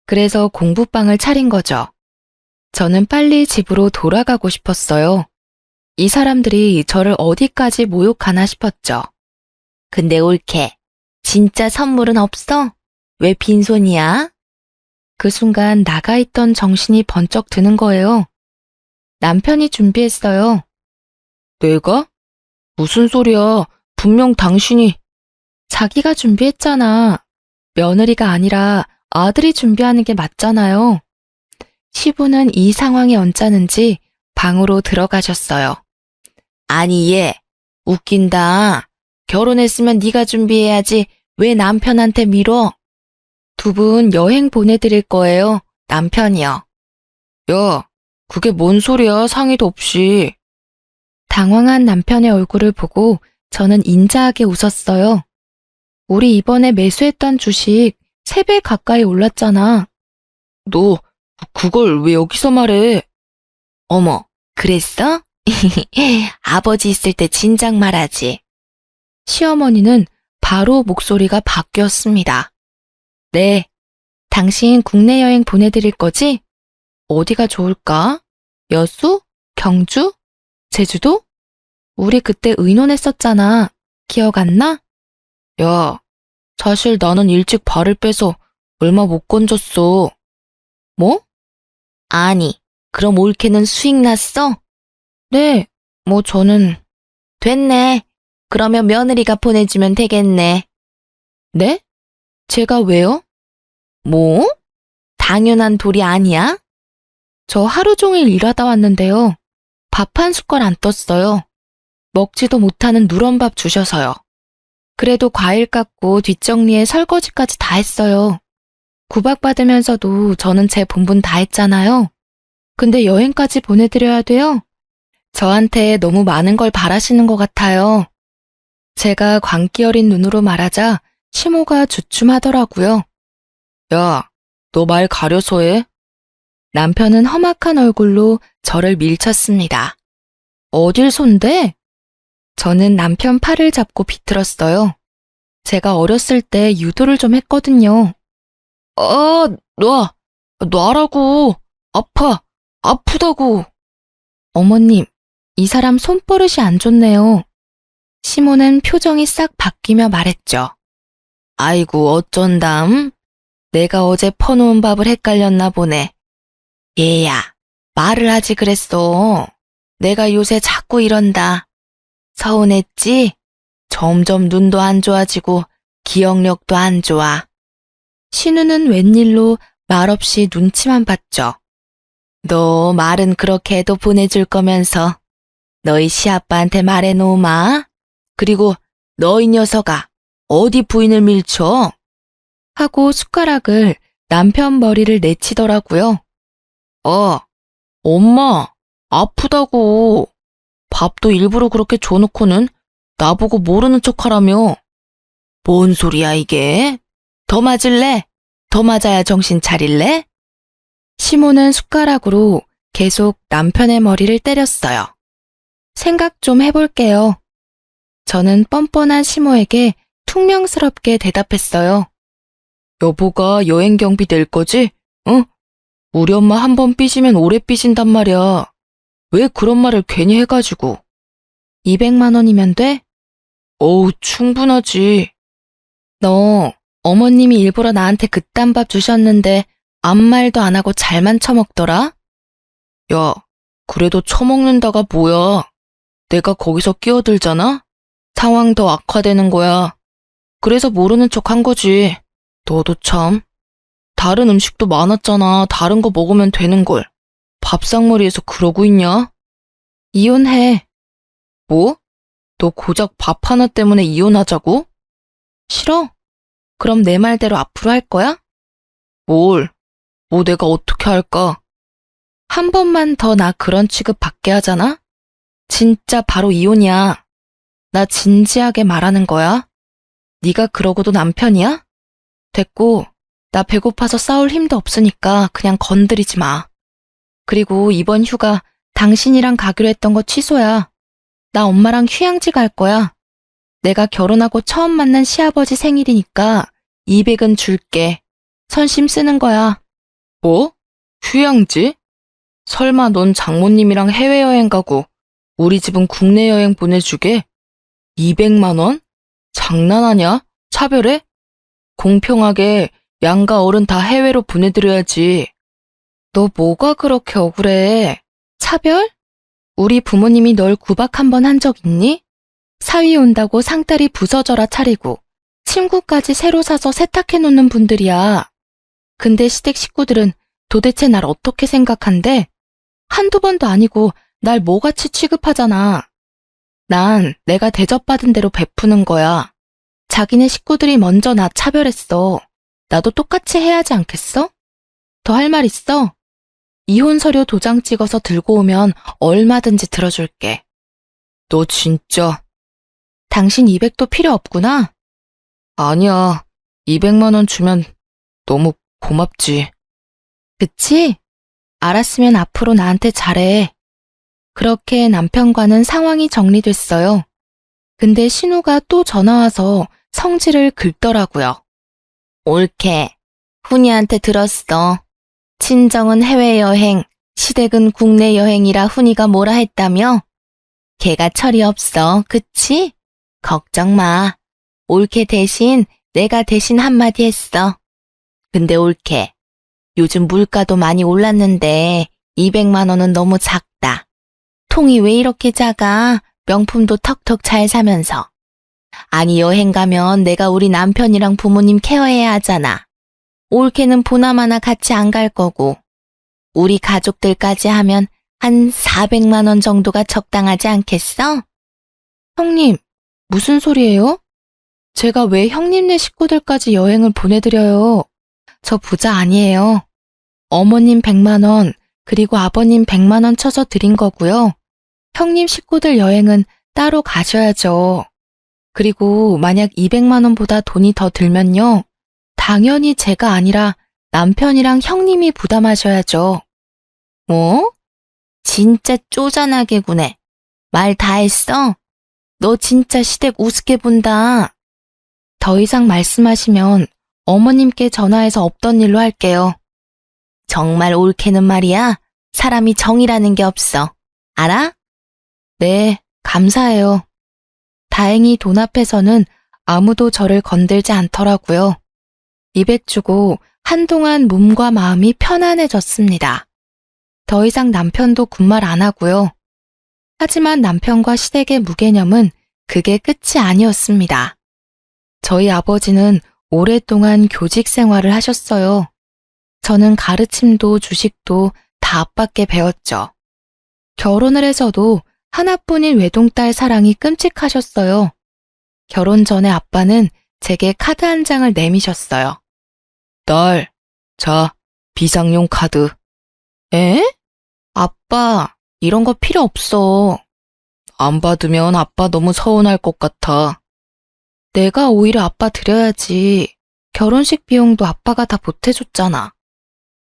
S1: 그래서 공부방을 차린 거죠. 저는 빨리 집으로 돌아가고 싶었어요. 이 사람들이 저를 어디까지 모욕하나 싶었죠. 근데 옳게, 진짜 선물은 없어? 왜 빈손이야? 그 순간 나가있던 정신이 번쩍 드는 거예요. 남편이 준비했어요. 내가? 무슨 소리야? 분명 당신이. 자기가 준비했잖아. 며느리가 아니라 아들이 준비하는 게 맞잖아요. 시부는 이 상황이 언짢은지 방으로 들어가셨어요. 아니 얘, 웃긴다. 결혼했으면 네가 준비해야지 왜 남편한테 밀어? 두 분 여행 보내드릴 거예요. 남편이요. 야, 그게 뭔 소리야, 상의도 없이. 당황한 남편의 얼굴을 보고 저는 인자하게 웃었어요. 우리 이번에 매수했던 주식 3배 가까이 올랐잖아. 너 그걸 왜 여기서 말해? 어머, 그랬어? 아버지 있을 때 진작 말하지. 시어머니는 바로 목소리가 바뀌었습니다. 네, 당신 국내 여행 보내드릴 거지? 어디가 좋을까? 여수? 경주? 제주도? 우리 그때 의논했었잖아. 기억 안 나? 야, 사실 나는 일찍 발을 빼서 얼마 못 건졌어. 뭐? 아니, 그럼 올케는 수익 났어? 네, 뭐 저는. 됐네. 그러면 며느리가 보내주면 되겠네. 네? 제가 왜요? 뭐? 당연한 도리 아니야? 저 하루 종일 일하다 왔는데요. 밥 한 숟갈 안 떴어요. 먹지도 못하는 누런밥 주셔서요. 그래도 과일 깎고 뒷정리에 설거지까지 다 했어요. 구박받으면서도 저는 제 본분 다 했잖아요. 근데 여행까지 보내드려야 돼요? 저한테 너무 많은 걸 바라시는 것 같아요. 제가 광기 어린 눈으로 말하자 시모가 주춤하더라고요. 야, 너 말 가려서 해? 남편은 험악한 얼굴로 저를 밀쳤습니다. 어딜 손대? 저는 남편 팔을 잡고 비틀었어요. 제가 어렸을 때 유도를 좀 했거든요. 놔라고. 아프다고. 어머님, 이 사람 손버릇이 안 좋네요. 시모는 표정이 싹 바뀌며 말했죠. 아이고, 어쩐담? 내가 어제 퍼놓은 밥을 헷갈렸나 보네. 얘야, 말을 하지 그랬어. 내가 요새 자꾸 이런다. 서운했지? 점점 눈도 안 좋아지고 기억력도 안 좋아. 신우는 웬일로 말없이 눈치만 봤죠. 너 말은 그렇게 해도 보내줄 거면서 너희 시아빠한테 말해놓으마. 그리고 너희 녀석아, 어디 부인을 밀쳐? 하고 숟가락을 남편 머리를 내치더라고요. 엄마, 아프다고. 밥도 일부러 그렇게 줘놓고는 나보고 모르는 척하라며. 뭔 소리야 이게? 더 맞을래? 더 맞아야 정신 차릴래? 시모는 숟가락으로 계속 남편의 머리를 때렸어요. 생각 좀 해볼게요. 저는 뻔뻔한 시모에게 퉁명스럽게 대답했어요. 여보가 여행 경비 낼 거지? 응? 우리 엄마 한 번 삐지면 오래 삐진단 말이야. 왜 그런 말을 괜히 해가지고. 200만 원이면 돼? 어우, 충분하지. 너 어머님이 일부러 나한테 그딴 밥 주셨는데 아무 말도 안 하고 잘만 처먹더라? 야, 그래도 처먹는다가 뭐야. 내가 거기서 끼어들잖아? 상황 더 악화되는 거야. 그래서 모르는 척 한 거지. 너도 참. 다른 음식도 많았잖아. 다른 거 먹으면 되는 걸. 밥상머리에서 그러고 있냐? 이혼해. 뭐? 너 고작 밥 하나 때문에 이혼하자고? 싫어? 그럼 내 말대로 앞으로 할 거야? 뭘? 뭐 내가 어떻게 할까? 한 번만 더 나 그런 취급 받게 하잖아? 진짜 바로 이혼이야. 나 진지하게 말하는 거야. 네가 그러고도 남편이야? 됐고, 나 배고파서 싸울 힘도 없으니까 그냥 건드리지 마. 그리고 이번 휴가 당신이랑 가기로 했던 거 취소야. 나 엄마랑 휴양지 갈 거야. 내가 결혼하고 처음 만난 시아버지 생일이니까 200은 줄게. 선심 쓰는 거야. 뭐? 휴양지? 설마 넌 장모님이랑 해외여행 가고 우리 집은 국내 여행 보내주게? 200만 원? 장난하냐? 차별해? 공평하게 양가 어른 다 해외로 보내드려야지. 너 뭐가 그렇게 억울해? 차별? 우리 부모님이 널 구박 한 번 한 적 있니? 사위 온다고 상다리 부서져라 차리고 침구까지 새로 사서 세탁해 놓는 분들이야. 근데 시댁 식구들은 도대체 날 어떻게 생각한대? 한두 번도 아니고 날 뭐같이 취급하잖아. 난 내가 대접받은 대로 베푸는 거야. 자기네 식구들이 먼저 나 차별했어. 나도 똑같이 해야지 않겠어? 더 할 말 있어? 이혼 서류 도장 찍어서 들고 오면 얼마든지 들어줄게. 너 진짜. 당신 200도 필요 없구나? 아니야. 200만 원 주면 너무 고맙지. 그치? 알았으면 앞으로 나한테 잘해. 그렇게 남편과는 상황이 정리됐어요. 근데 신우가 또 전화와서 성질을 긁더라고요.
S2: 옳게. 훈이한테 들었어. 친정은 해외여행, 시댁은 국내 여행이라 훈이가 뭐라 했다며? 걔가 철이 없어, 그치? 걱정 마. 옳게 대신 내가 대신 한마디 했어. 근데 옳게. 요즘 물가도 많이 올랐는데 200만 원은 너무 작다. 통이 왜 이렇게 작아? 명품도 턱턱 잘 사면서. 아니 여행 가면 내가 우리 남편이랑 부모님 케어해야 하잖아. 옳게는 보나마나 같이 안 갈 거고. 우리 가족들까지 하면 한 400만 원 정도가 적당하지 않겠어?
S1: 형님, 무슨 소리예요? 제가 왜 형님네 식구들까지 여행을 보내드려요? 저 부자 아니에요. 어머님 100만 원, 그리고 아버님 100만 원 쳐서 드린 거고요. 형님 식구들 여행은 따로 가셔야죠. 그리고 만약 200만 원보다 돈이 더 들면요. 당연히 제가 아니라 남편이랑 형님이 부담하셔야죠.
S2: 뭐? 진짜 쪼잔하게 구네. 말 다 했어? 너 진짜 시댁 우습게 본다.
S1: 더 이상 말씀하시면 어머님께 전화해서 없던 일로 할게요.
S2: 정말 옳게는 말이야. 사람이 정이라는 게 없어. 알아?
S1: 네, 감사해요. 다행히 돈 앞에서는 아무도 저를 건들지 않더라고요. 200 주고 한동안 몸과 마음이 편안해졌습니다. 더 이상 남편도 군말 안 하고요. 하지만 남편과 시댁의 무개념은 그게 끝이 아니었습니다. 저희 아버지는 오랫동안 교직 생활을 하셨어요. 저는 가르침도 주식도 다 아빠께 배웠죠. 결혼을 해서도 하나뿐인 외동딸 사랑이 끔찍하셨어요. 결혼 전에 아빠는 제게 카드 한 장을 내미셨어요. 딸, 자, 비상용 카드. 에? 아빠, 이런 거 필요 없어. 안 받으면 아빠 너무 서운할 것 같아. 내가 오히려 아빠 드려야지. 결혼식 비용도 아빠가 다 보태줬잖아.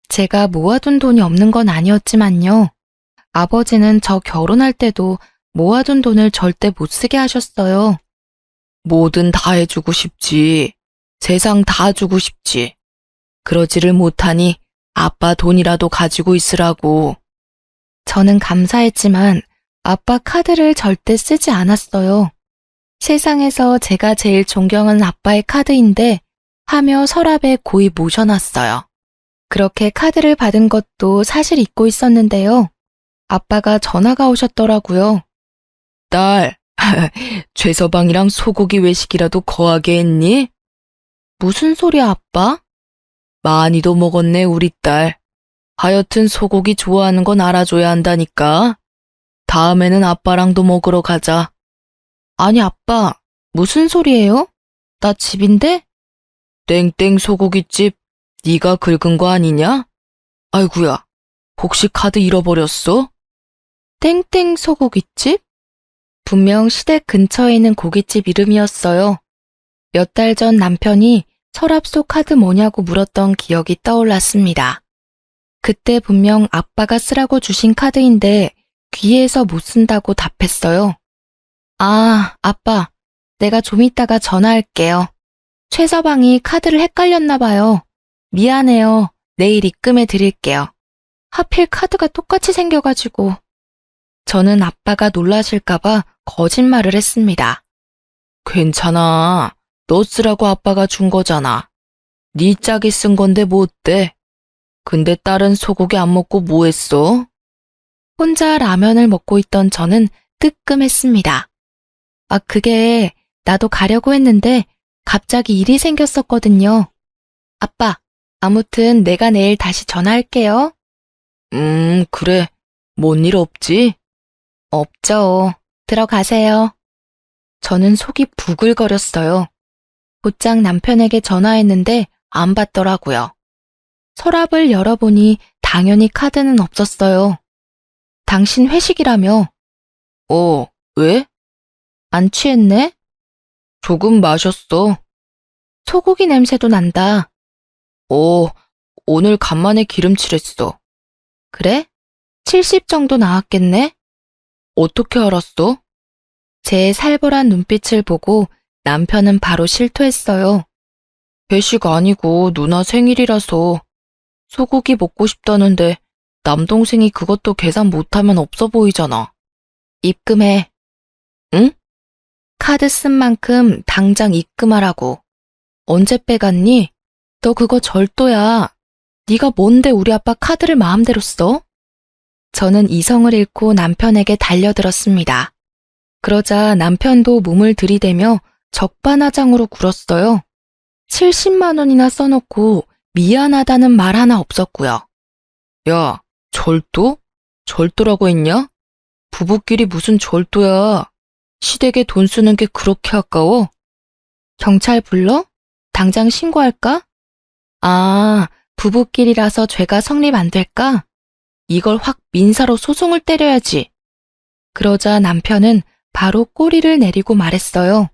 S1: 제가 모아둔 돈이 없는 건 아니었지만요. 아버지는 저 결혼할 때도 모아둔 돈을 절대 못 쓰게 하셨어요. 뭐든 다 해주고 싶지. 세상 다 주고 싶지. 그러지를 못하니 아빠 돈이라도 가지고 있으라고. 저는 감사했지만 아빠 카드를 절대 쓰지 않았어요. 세상에서 제가 제일 존경하는 아빠의 카드인데 하며 서랍에 고이 모셔놨어요. 그렇게 카드를 받은 것도 사실 잊고 있었는데요. 아빠가 전화가 오셨더라고요. 딸, 최서방이랑 소고기 외식이라도 거하게 했니? 무슨 소리야, 아빠? 많이도 먹었네, 우리 딸. 하여튼 소고기 좋아하는 건 알아줘야 한다니까. 다음에는 아빠랑도 먹으러 가자. 아니, 아빠, 무슨 소리예요? 나 집인데? 땡땡 소고기집, 네가 긁은 거 아니냐? 아이구야, 혹시 카드 잃어버렸어? 땡땡 소고기집? 분명 시댁 근처에 있는 고깃집 이름이었어요. 몇 달 전 남편이 서랍 속 카드 뭐냐고 물었던 기억이 떠올랐습니다. 그때 분명 아빠가 쓰라고 주신 카드인데 귀에서 못 쓴다고 답했어요. 아, 아빠, 내가 좀 이따가 전화할게요. 최서방이 카드를 헷갈렸나 봐요. 미안해요. 내일 입금해 드릴게요. 하필 카드가 똑같이 생겨가지고. 저는 아빠가 놀라실까봐 거짓말을 했습니다. 괜찮아. 너 쓰라고 아빠가 준 거잖아. 네 짝이 쓴 건데 뭐 어때? 근데 딸은 소고기 안 먹고 뭐 했어? 혼자 라면을 먹고 있던 저는 뜨끔했습니다. 아, 그게 나도 가려고 했는데 갑자기 일이 생겼었거든요. 아빠, 아무튼 내가 내일 다시 전화할게요. 그래. 뭔 일 없지? 없죠. 들어가세요. 저는 속이 부글거렸어요. 곧장 남편에게 전화했는데 안 받더라고요. 서랍을 열어보니 당연히 카드는 없었어요. 당신 회식이라며? 왜? 안 취했네? 조금 마셨어. 소고기 냄새도 난다. 오늘 간만에 기름칠했어. 그래? 70 정도 나왔겠네? 어떻게 알았어? 제 살벌한 눈빛을 보고 남편은 바로 실토했어요. 회식 아니고 누나 생일이라서 소고기 먹고 싶다는데 남동생이 그것도 계산 못하면 없어 보이잖아. 입금해. 응? 카드 쓴 만큼 당장 입금하라고. 언제 빼갔니? 너 그거 절도야. 네가 뭔데 우리 아빠 카드를 마음대로 써? 저는 이성을 잃고 남편에게 달려들었습니다. 그러자 남편도 몸을 들이대며 적반하장으로 굴었어요. 70만 원이나 써놓고 미안하다는 말 하나 없었고요. 야, 절도? 절도라고 했냐? 부부끼리 무슨 절도야. 시댁에 돈 쓰는 게 그렇게 아까워? 경찰 불러? 당장 신고할까? 아, 부부끼리라서 죄가 성립 안 될까? 이걸 확 민사로 소송을 때려야지. 그러자 남편은 바로 꼬리를 내리고 말했어요.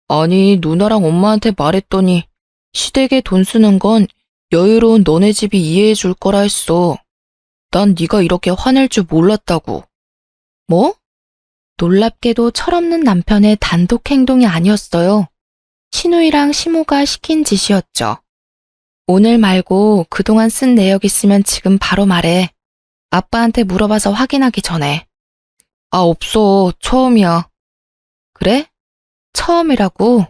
S1: 아니, 누나랑 엄마한테 말했더니 시댁에 돈 쓰는 건 여유로운 너네 집이 이해해 줄 거라 했어. 난 네가 이렇게 화낼 줄 몰랐다고. 뭐? 놀랍게도 철없는 남편의 단독 행동이 아니었어요. 신우이랑 시모가 시킨 짓이었죠. 오늘 말고 그동안 쓴 내역 있으면 지금 바로 말해. 아빠한테 물어봐서 확인하기 전에. 아, 없어. 처음이야. 그래? 처음이라고?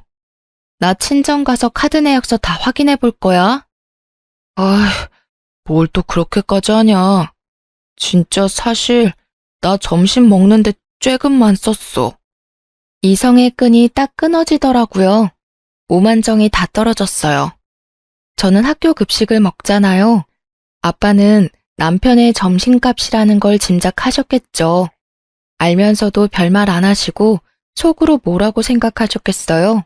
S1: 나 친정 가서 카드 내역서 다 확인해 볼 거야. 아이, 뭘 또 그렇게까지 하냐. 진짜 사실 나 점심 먹는데 쬐금만 썼어. 이성의 끈이 딱 끊어지더라고요. 오만정이 다 떨어졌어요. 저는 학교 급식을 먹잖아요. 아빠는 남편의 점심값이라는 걸 짐작하셨겠죠. 알면서도 별말 안 하시고 속으로 뭐라고 생각하셨겠어요?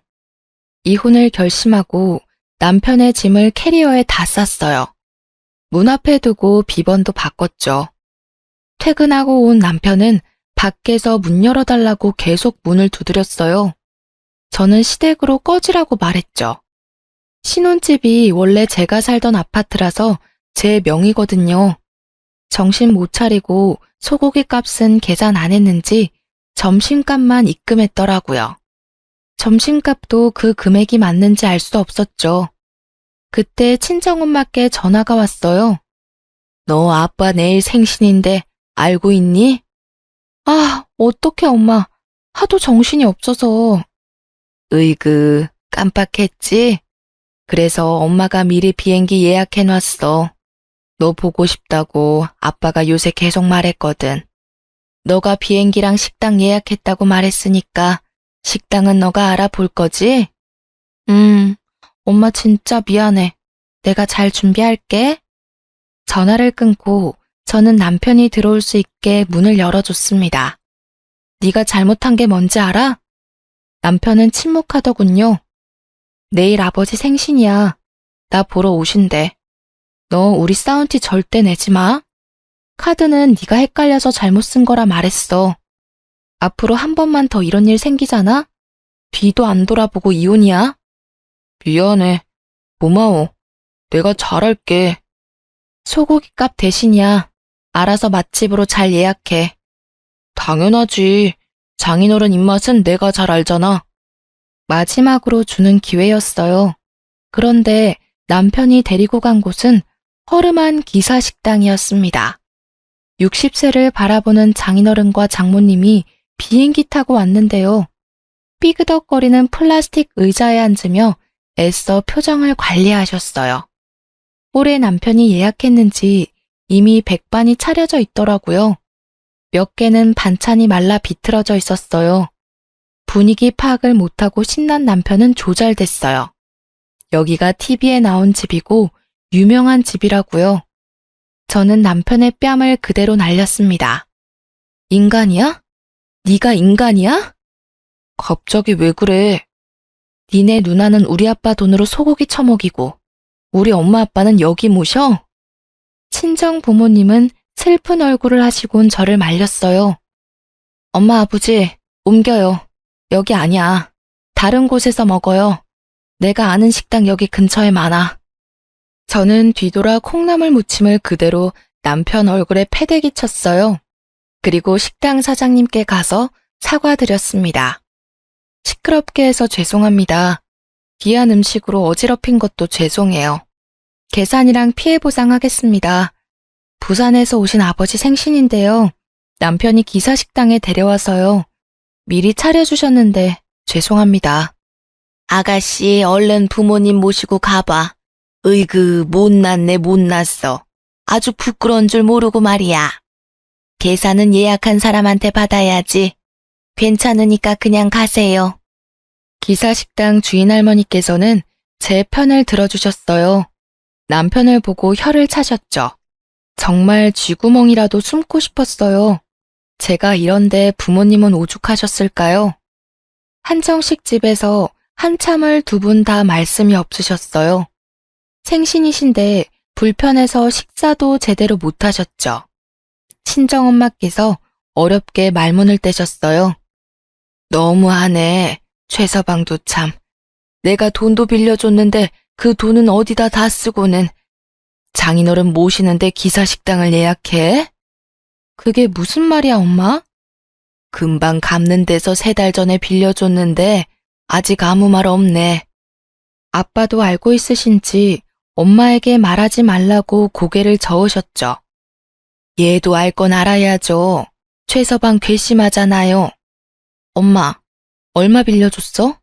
S1: 이혼을 결심하고 남편의 짐을 캐리어에 다 쌌어요. 문 앞에 두고 비번도 바꿨죠. 퇴근하고 온 남편은 밖에서 문 열어달라고 계속 문을 두드렸어요. 저는 시댁으로 꺼지라고 말했죠. 신혼집이 원래 제가 살던 아파트라서 제 명의거든요. 정신 못 차리고 소고기 값은 계산 안 했는지 점심값만 입금했더라고요. 점심값도 그 금액이 맞는지 알 수 없었죠. 그때 친정엄마께 전화가 왔어요. 너 아빠 내일 생신인데 알고 있니? 아, 어떡해 엄마. 하도 정신이 없어서. 으이그, 깜빡했지? 그래서 엄마가 미리 비행기 예약해놨어. 너 보고 싶다고 아빠가 요새 계속 말했거든. 너가 비행기랑 식당 예약했다고 말했으니까 식당은 너가 알아볼 거지? 엄마 진짜 미안해. 내가 잘 준비할게. 전화를 끊고 저는 남편이 들어올 수 있게 문을 열어줬습니다. 네가 잘못한 게 뭔지 알아? 남편은 침묵하더군요. 내일 아버지 생신이야. 나 보러 오신대. 너 우리 싸운 티 절대 내지 마. 카드는 네가 헷갈려서 잘못 쓴 거라 말했어. 앞으로 한 번만 더 이런 일 생기잖아? 뒤도 안 돌아보고 이혼이야. 미안해. 고마워. 내가 잘할게. 소고기 값 대신이야. 알아서 맛집으로 잘 예약해. 당연하지. 장인어른 입맛은 내가 잘 알잖아. 마지막으로 주는 기회였어요. 그런데 남편이 데리고 간 곳은 허름한 기사식당이었습니다. 60세를 바라보는 장인어른과 장모님이 비행기 타고 왔는데요. 삐그덕거리는 플라스틱 의자에 앉으며 애써 표정을 관리하셨어요. 올해 남편이 예약했는지 이미 백반이 차려져 있더라고요. 몇 개는 반찬이 말라 비틀어져 있었어요. 분위기 파악을 못하고 신난 남편은 조잘됐어요. 여기가 TV에 나온 집이고 유명한 집이라고요. 저는 남편의 뺨을 그대로 날렸습니다. 인간이야? 네가 인간이야? 갑자기 왜 그래? 니네 누나는 우리 아빠 돈으로 소고기 처먹이고 우리 엄마 아빠는 여기 모셔? 친정 부모님은 슬픈 얼굴을 하시곤 저를 말렸어요. 엄마 아버지 옮겨요. 여기 아니야. 다른 곳에서 먹어요. 내가 아는 식당 여기 근처에 많아. 저는 뒤돌아 콩나물 무침을 그대로 남편 얼굴에 패대기 쳤어요. 그리고 식당 사장님께 가서 사과드렸습니다. 시끄럽게 해서 죄송합니다. 귀한 음식으로 어지럽힌 것도 죄송해요. 계산이랑 피해 보상하겠습니다. 부산에서 오신 아버지 생신인데요. 남편이 기사식당에 데려와서요. 미리 차려주셨는데 죄송합니다. 아가씨, 얼른 부모님 모시고 가봐. 으이그, 못났네, 못났어. 아주 부끄러운 줄 모르고 말이야. 계산은 예약한 사람한테 받아야지. 괜찮으니까 그냥 가세요. 기사식당 주인 할머니께서는 제 편을 들어주셨어요. 남편을 보고 혀를 차셨죠. 정말 쥐구멍이라도 숨고 싶었어요. 제가 이런데 부모님은 오죽하셨을까요? 한정식 집에서 한참을 두 분 다 말씀이 없으셨어요. 생신이신데 불편해서 식사도 제대로 못하셨죠. 친정엄마께서 어렵게 말문을 떼셨어요. 너무하네. 최서방도 참. 내가 돈도 빌려줬는데 그 돈은 어디다 다 쓰고는. 장인어른 모시는데 기사식당을 예약해? 그게 무슨 말이야, 엄마? 금방 갚는 데서 3달 전에 빌려줬는데 아직 아무 말 없네. 아빠도 알고 있으신지 엄마에게 말하지 말라고 고개를 저으셨죠. 얘도 알 건 알아야죠. 최서방 괘씸하잖아요. 엄마, 얼마 빌려줬어?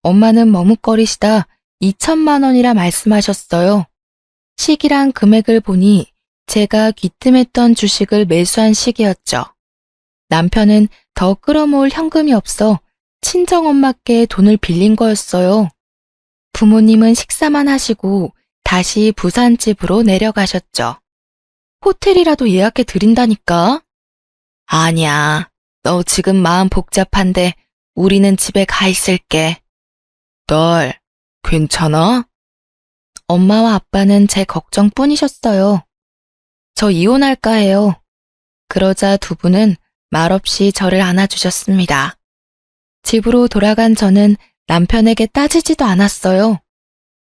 S1: 엄마는 머뭇거리시다 2천만 원이라 말씀하셨어요. 시기랑 금액을 보니 제가 귀뜸했던 주식을 매수한 시기였죠. 남편은 더 끌어모을 현금이 없어 친정엄마께 돈을 빌린 거였어요. 부모님은 식사만 하시고 다시 부산집으로 내려가셨죠. 호텔이라도 예약해 드린다니까. 아니야, 너 지금 마음 복잡한데 우리는 집에 가 있을게. 딸, 괜찮아? 엄마와 아빠는 제 걱정뿐이셨어요. 저 이혼할까 해요. 그러자 두 분은 말없이 저를 안아주셨습니다. 집으로 돌아간 저는 남편에게 따지지도 않았어요.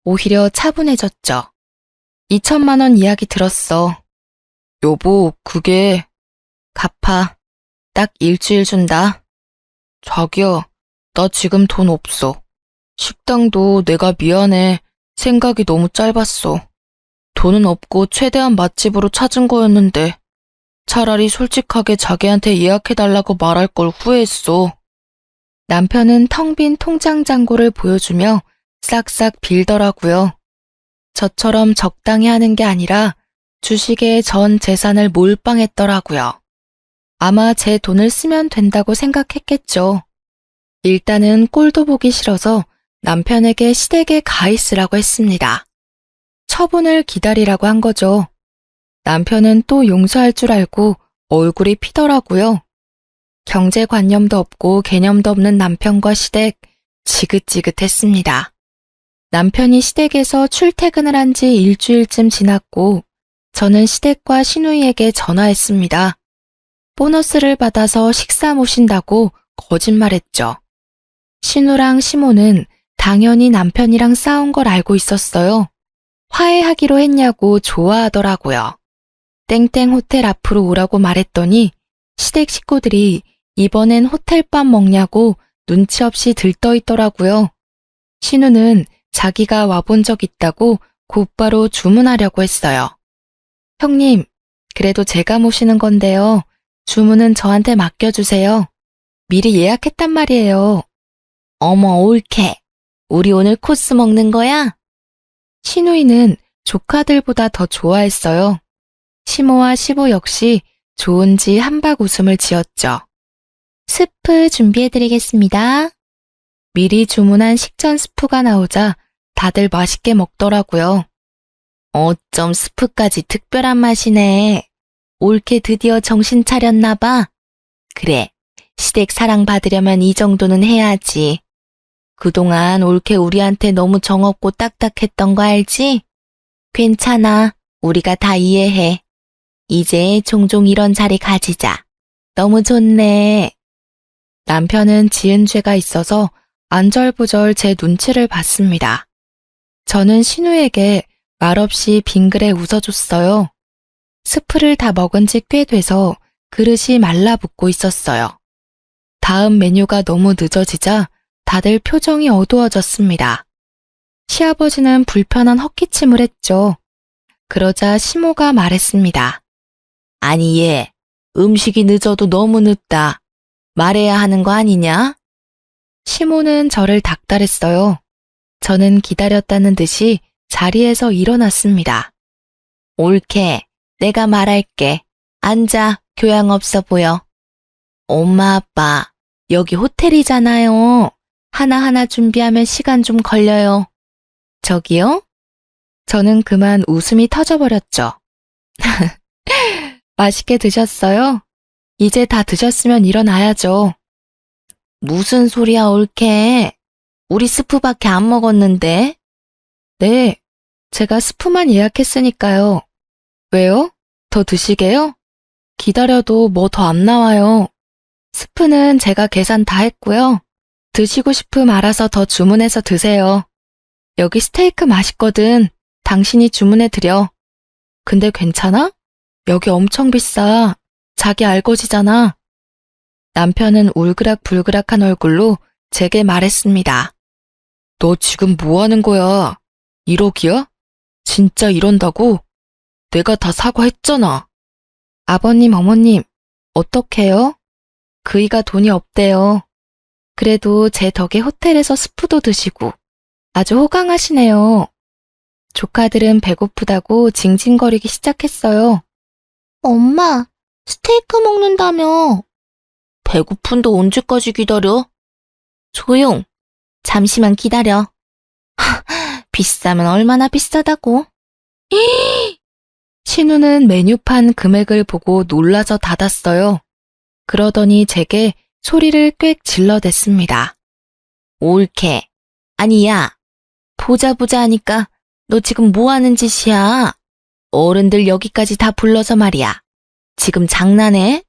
S1: 오히려 차분해졌죠. 2천만 원 이야기 들었어. 여보, 그게... 갚아. 딱 일주일 준다. 자기야, 나 지금 돈 없어. 식당도 내가 미안해. 생각이 너무 짧았어. 돈은 없고 최대한 맛집으로 찾은 거였는데 차라리 솔직하게 자기한테 예약해달라고 말할 걸 후회했어. 남편은 텅 빈 통장 잔고를 보여주며 싹싹 빌더라고요. 저처럼 적당히 하는 게 아니라 주식에 전 재산을 몰빵했더라고요. 아마 제 돈을 쓰면 된다고 생각했겠죠. 일단은 꼴도 보기 싫어서 남편에게 시댁에 가 있으라고 했습니다. 처분을 기다리라고 한 거죠. 남편은 또 용서할 줄 알고 얼굴이 피더라고요. 경제관념도 없고 개념도 없는 남편과 시댁, 지긋지긋했습니다. 남편이 시댁에서 출퇴근을 한 지 일주일쯤 지났고 저는 시댁과 시누이에게 전화했습니다. 보너스를 받아서 식사 모신다고 거짓말했죠. 신우랑 시모는 당연히 남편이랑 싸운 걸 알고 있었어요. 화해하기로 했냐고 좋아하더라고요. 땡땡 호텔 앞으로 오라고 말했더니 시댁 식구들이 이번엔 호텔밥 먹냐고 눈치 없이 들떠있더라고요. 신우는 자기가 와본 적 있다고 곧바로 주문하려고 했어요. 형님, 그래도 제가 모시는 건데요. 주문은 저한테 맡겨주세요. 미리 예약했단 말이에요. 어머, 옳게. 우리 오늘 코스 먹는 거야? 시누이는 조카들보다 더 좋아했어요. 시모와 시부 역시 좋은지 한박 웃음을 지었죠. 스프 준비해드리겠습니다. 미리 주문한 식전 스프가 나오자 다들 맛있게 먹더라고요. 어쩜 스프까지 특별한 맛이네. 옳게 드디어 정신 차렸나 봐. 그래, 시댁 사랑받으려면 이 정도는 해야지. 그동안 옳게 우리한테 너무 정없고 딱딱했던 거 알지? 괜찮아, 우리가 다 이해해. 이제 종종 이런 자리 가지자. 너무 좋네. 남편은 지은 죄가 있어서 안절부절 제 눈치를 봤습니다. 저는 신우에게 말없이 빙그레 웃어줬어요. 스프를 다 먹은 지 꽤 돼서 그릇이 말라붙고 있었어요. 다음 메뉴가 너무 늦어지자 다들 표정이 어두워졌습니다. 시아버지는 불편한 헛기침을 했죠. 그러자 시모가 말했습니다. 아니 얘, 음식이 늦어도 너무 늦다. 말해야 하는 거 아니냐? 시모는 저를 닥달했어요. 저는 기다렸다는 듯이 자리에서 일어났습니다. 옳게, 내가 말할게. 앉아, 교양 없어 보여. 엄마, 아빠, 여기 호텔이잖아요. 하나하나 준비하면 시간 좀 걸려요. 저기요? 저는 그만 웃음이 터져버렸죠. 맛있게 드셨어요? 이제 다 드셨으면 일어나야죠. 무슨 소리야, 옳게. 우리 스프밖에 안 먹었는데. 네, 제가 스프만 예약했으니까요. 왜요? 더 드시게요? 기다려도 뭐 더 안 나와요. 스프는 제가 계산 다 했고요. 드시고 싶음 알아서 더 주문해서 드세요. 여기 스테이크 맛있거든. 당신이 주문해드려. 근데 괜찮아? 여기 엄청 비싸. 자기 알거지잖아. 남편은 울그락불그락한 얼굴로 제게 말했습니다. 너 지금 뭐 하는 거야? 1억이야? 진짜 이런다고? 내가 다 사과했잖아. 아버님, 어머님, 어떡해요? 그이가 돈이 없대요. 그래도 제 덕에 호텔에서 스프도 드시고 아주 호강하시네요. 조카들은 배고프다고 징징거리기 시작했어요.
S2: 엄마, 스테이크 먹는다며.
S1: 배고픈데 언제까지 기다려? 조용. 잠시만 기다려. 비싸면 얼마나 비싸다고? 신우는 메뉴판 금액을 보고 놀라서 닫았어요. 그러더니 제게 소리를 꽥 질러댔습니다. 옳게. 아니야. 보자 하니까 너 지금 뭐 하는 짓이야? 어른들 여기까지 다 불러서 말이야. 지금 장난해?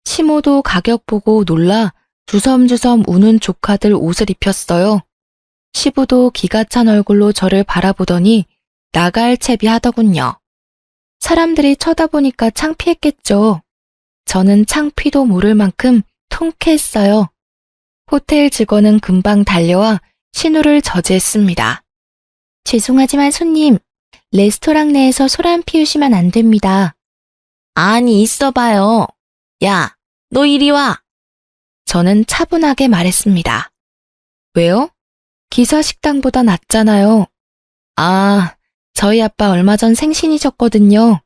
S1: 시모도 가격 보고 놀라 주섬주섬 우는 조카들 옷을 입혔어요. 시부도 기가 찬 얼굴로 저를 바라보더니 나갈 채비 하더군요. 사람들이 쳐다보니까 창피했겠죠. 저는 창피도 모를 만큼 통쾌했어요. 호텔 직원은 금방 달려와 신우를 저지했습니다.
S2: 죄송하지만 손님, 레스토랑 내에서 소란 피우시면 안 됩니다.
S1: 아니, 있어봐요. 야, 너 이리 와. 저는 차분하게 말했습니다. 왜요? 기사 식당보다 낫잖아요. 아, 저희 아빠 얼마 전 생신이셨거든요.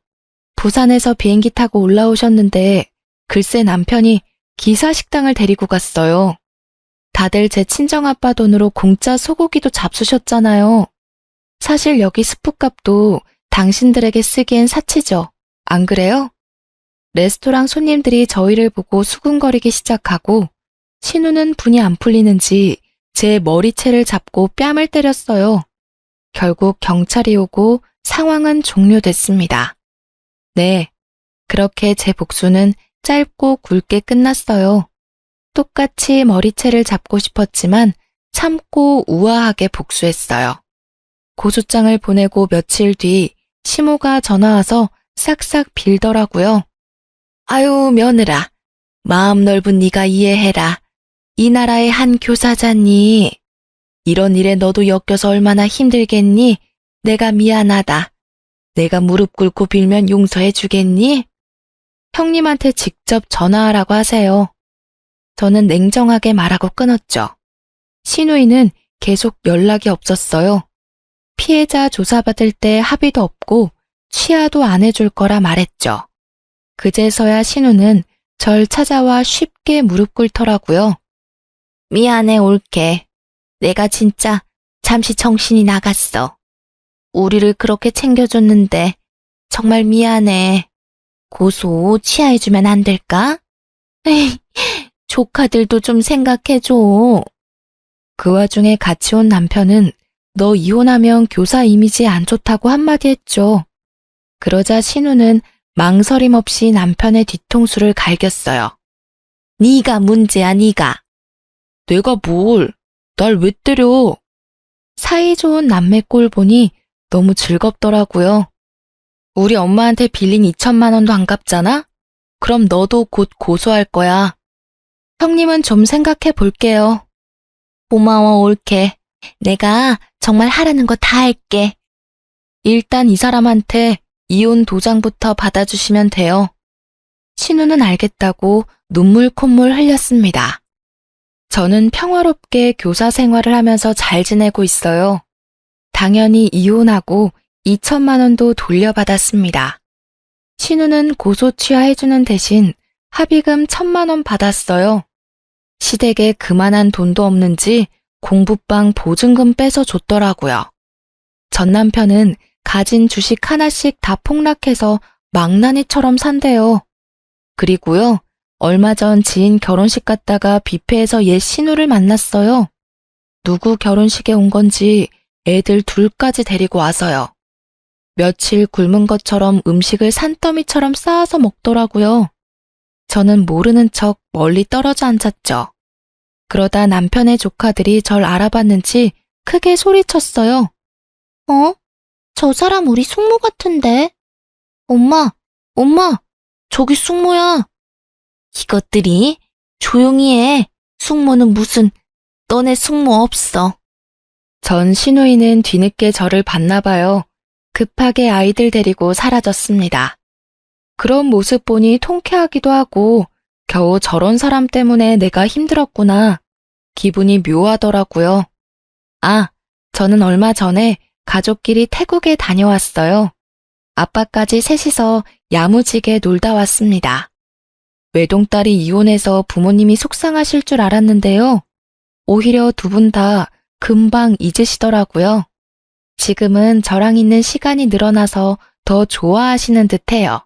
S1: 부산에서 비행기 타고 올라오셨는데 글쎄 남편이 기사 식당을 데리고 갔어요. 다들 제 친정아빠 돈으로 공짜 소고기도 잡수셨잖아요. 사실 여기 스프값도 당신들에게 쓰기엔 사치죠. 안 그래요? 레스토랑 손님들이 저희를 보고 수군거리기 시작하고 신우는 분이 안 풀리는지 제 머리채를 잡고 뺨을 때렸어요. 결국 경찰이 오고 상황은 종료됐습니다. 네, 그렇게 제 복수는 짧고 굵게 끝났어요. 똑같이 머리채를 잡고 싶었지만 참고 우아하게 복수했어요. 고소장을 보내고 며칠 뒤 시모가 전화와서 싹싹 빌더라고요. 아유 며느라, 마음 넓은 네가 이해해라. 이 나라의 한 교사잖니. 이런 일에 너도 엮여서 얼마나 힘들겠니? 내가 미안하다. 내가 무릎 꿇고 빌면 용서해 주겠니? 형님한테 직접 전화하라고 하세요. 저는 냉정하게 말하고 끊었죠. 신우이는 계속 연락이 없었어요. 피해자 조사받을 때 합의도 없고 취하도 안 해줄 거라 말했죠. 그제서야 신우는 절 찾아와 쉽게 무릎 꿇더라고요. 미안해 옳게. 내가 진짜 잠시 정신이 나갔어. 우리를 그렇게 챙겨줬는데 정말 미안해. 고소 취하해주면 안 될까? 에이, 조카들도 좀 생각해줘. 그 와중에 같이 온 남편은 너 이혼하면 교사 이미지 안 좋다고 한마디 했죠. 그러자 신우는 망설임 없이 남편의 뒤통수를 갈겼어요. 네가 문제야, 네가. 내가 뭘? 날 왜 때려? 사이 좋은 남매 꼴 보니 너무 즐겁더라고요. 우리 엄마한테 빌린 2천만 원도 안 갚잖아? 그럼 너도 곧 고소할 거야. 형님은 좀 생각해 볼게요.
S2: 고마워, 올케. 내가 정말 하라는 거 다 할게.
S1: 일단 이 사람한테 이혼 도장부터 받아주시면 돼요. 신우는 알겠다고 눈물 콧물 흘렸습니다. 저는 평화롭게 교사 생활을 하면서 잘 지내고 있어요. 당연히 이혼하고 2천만 원도 돌려받았습니다. 신우는 고소취하해주는 대신 합의금 1,000만 원 받았어요. 시댁에 그만한 돈도 없는지 공부방 보증금 빼서 줬더라고요. 전 남편은 가진 주식 하나씩 다 폭락해서 망나니처럼 산대요. 그리고요, 얼마 전 지인 결혼식 갔다가 뷔페에서 옛 신우를 만났어요. 누구 결혼식에 온 건지 애들 둘까지 데리고 와서요. 며칠 굶은 것처럼 음식을 산더미처럼 쌓아서 먹더라고요. 저는 모르는 척 멀리 떨어져 앉았죠. 그러다 남편의 조카들이 절 알아봤는지 크게 소리쳤어요.
S2: 저 사람 우리 숙모 같은데? 엄마, 저기 숙모야. 이것들이 조용히 해. 숙모는 무슨, 너네 숙모 없어.
S1: 전 시누이는 뒤늦게 저를 봤나 봐요. 급하게 아이들 데리고 사라졌습니다. 그런 모습 보니 통쾌하기도 하고 겨우 저런 사람 때문에 내가 힘들었구나. 기분이 묘하더라고요. 아, 저는 얼마 전에 가족끼리 태국에 다녀왔어요. 아빠까지 셋이서 야무지게 놀다 왔습니다. 외동딸이 이혼해서 부모님이 속상하실 줄 알았는데요. 오히려 두 분 다 금방 잊으시더라고요. 지금은 저랑 있는 시간이 늘어나서 더 좋아하시는 듯해요.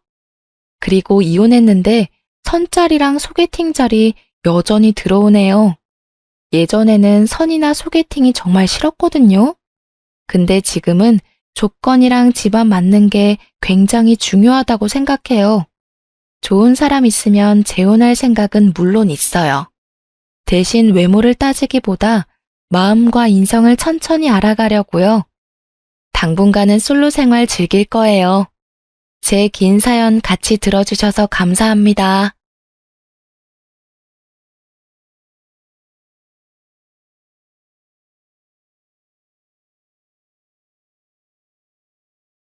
S1: 그리고 이혼했는데 선짤이랑 소개팅짤이 여전히 들어오네요. 예전에는 선이나 소개팅이 정말 싫었거든요. 근데 지금은 조건이랑 집안 맞는 게 굉장히 중요하다고 생각해요. 좋은 사람 있으면 재혼할 생각은 물론 있어요. 대신 외모를 따지기보다 마음과 인성을 천천히 알아가려고요. 당분간은 솔로 생활 즐길 거예요. 제 긴 사연 같이 들어주셔서 감사합니다.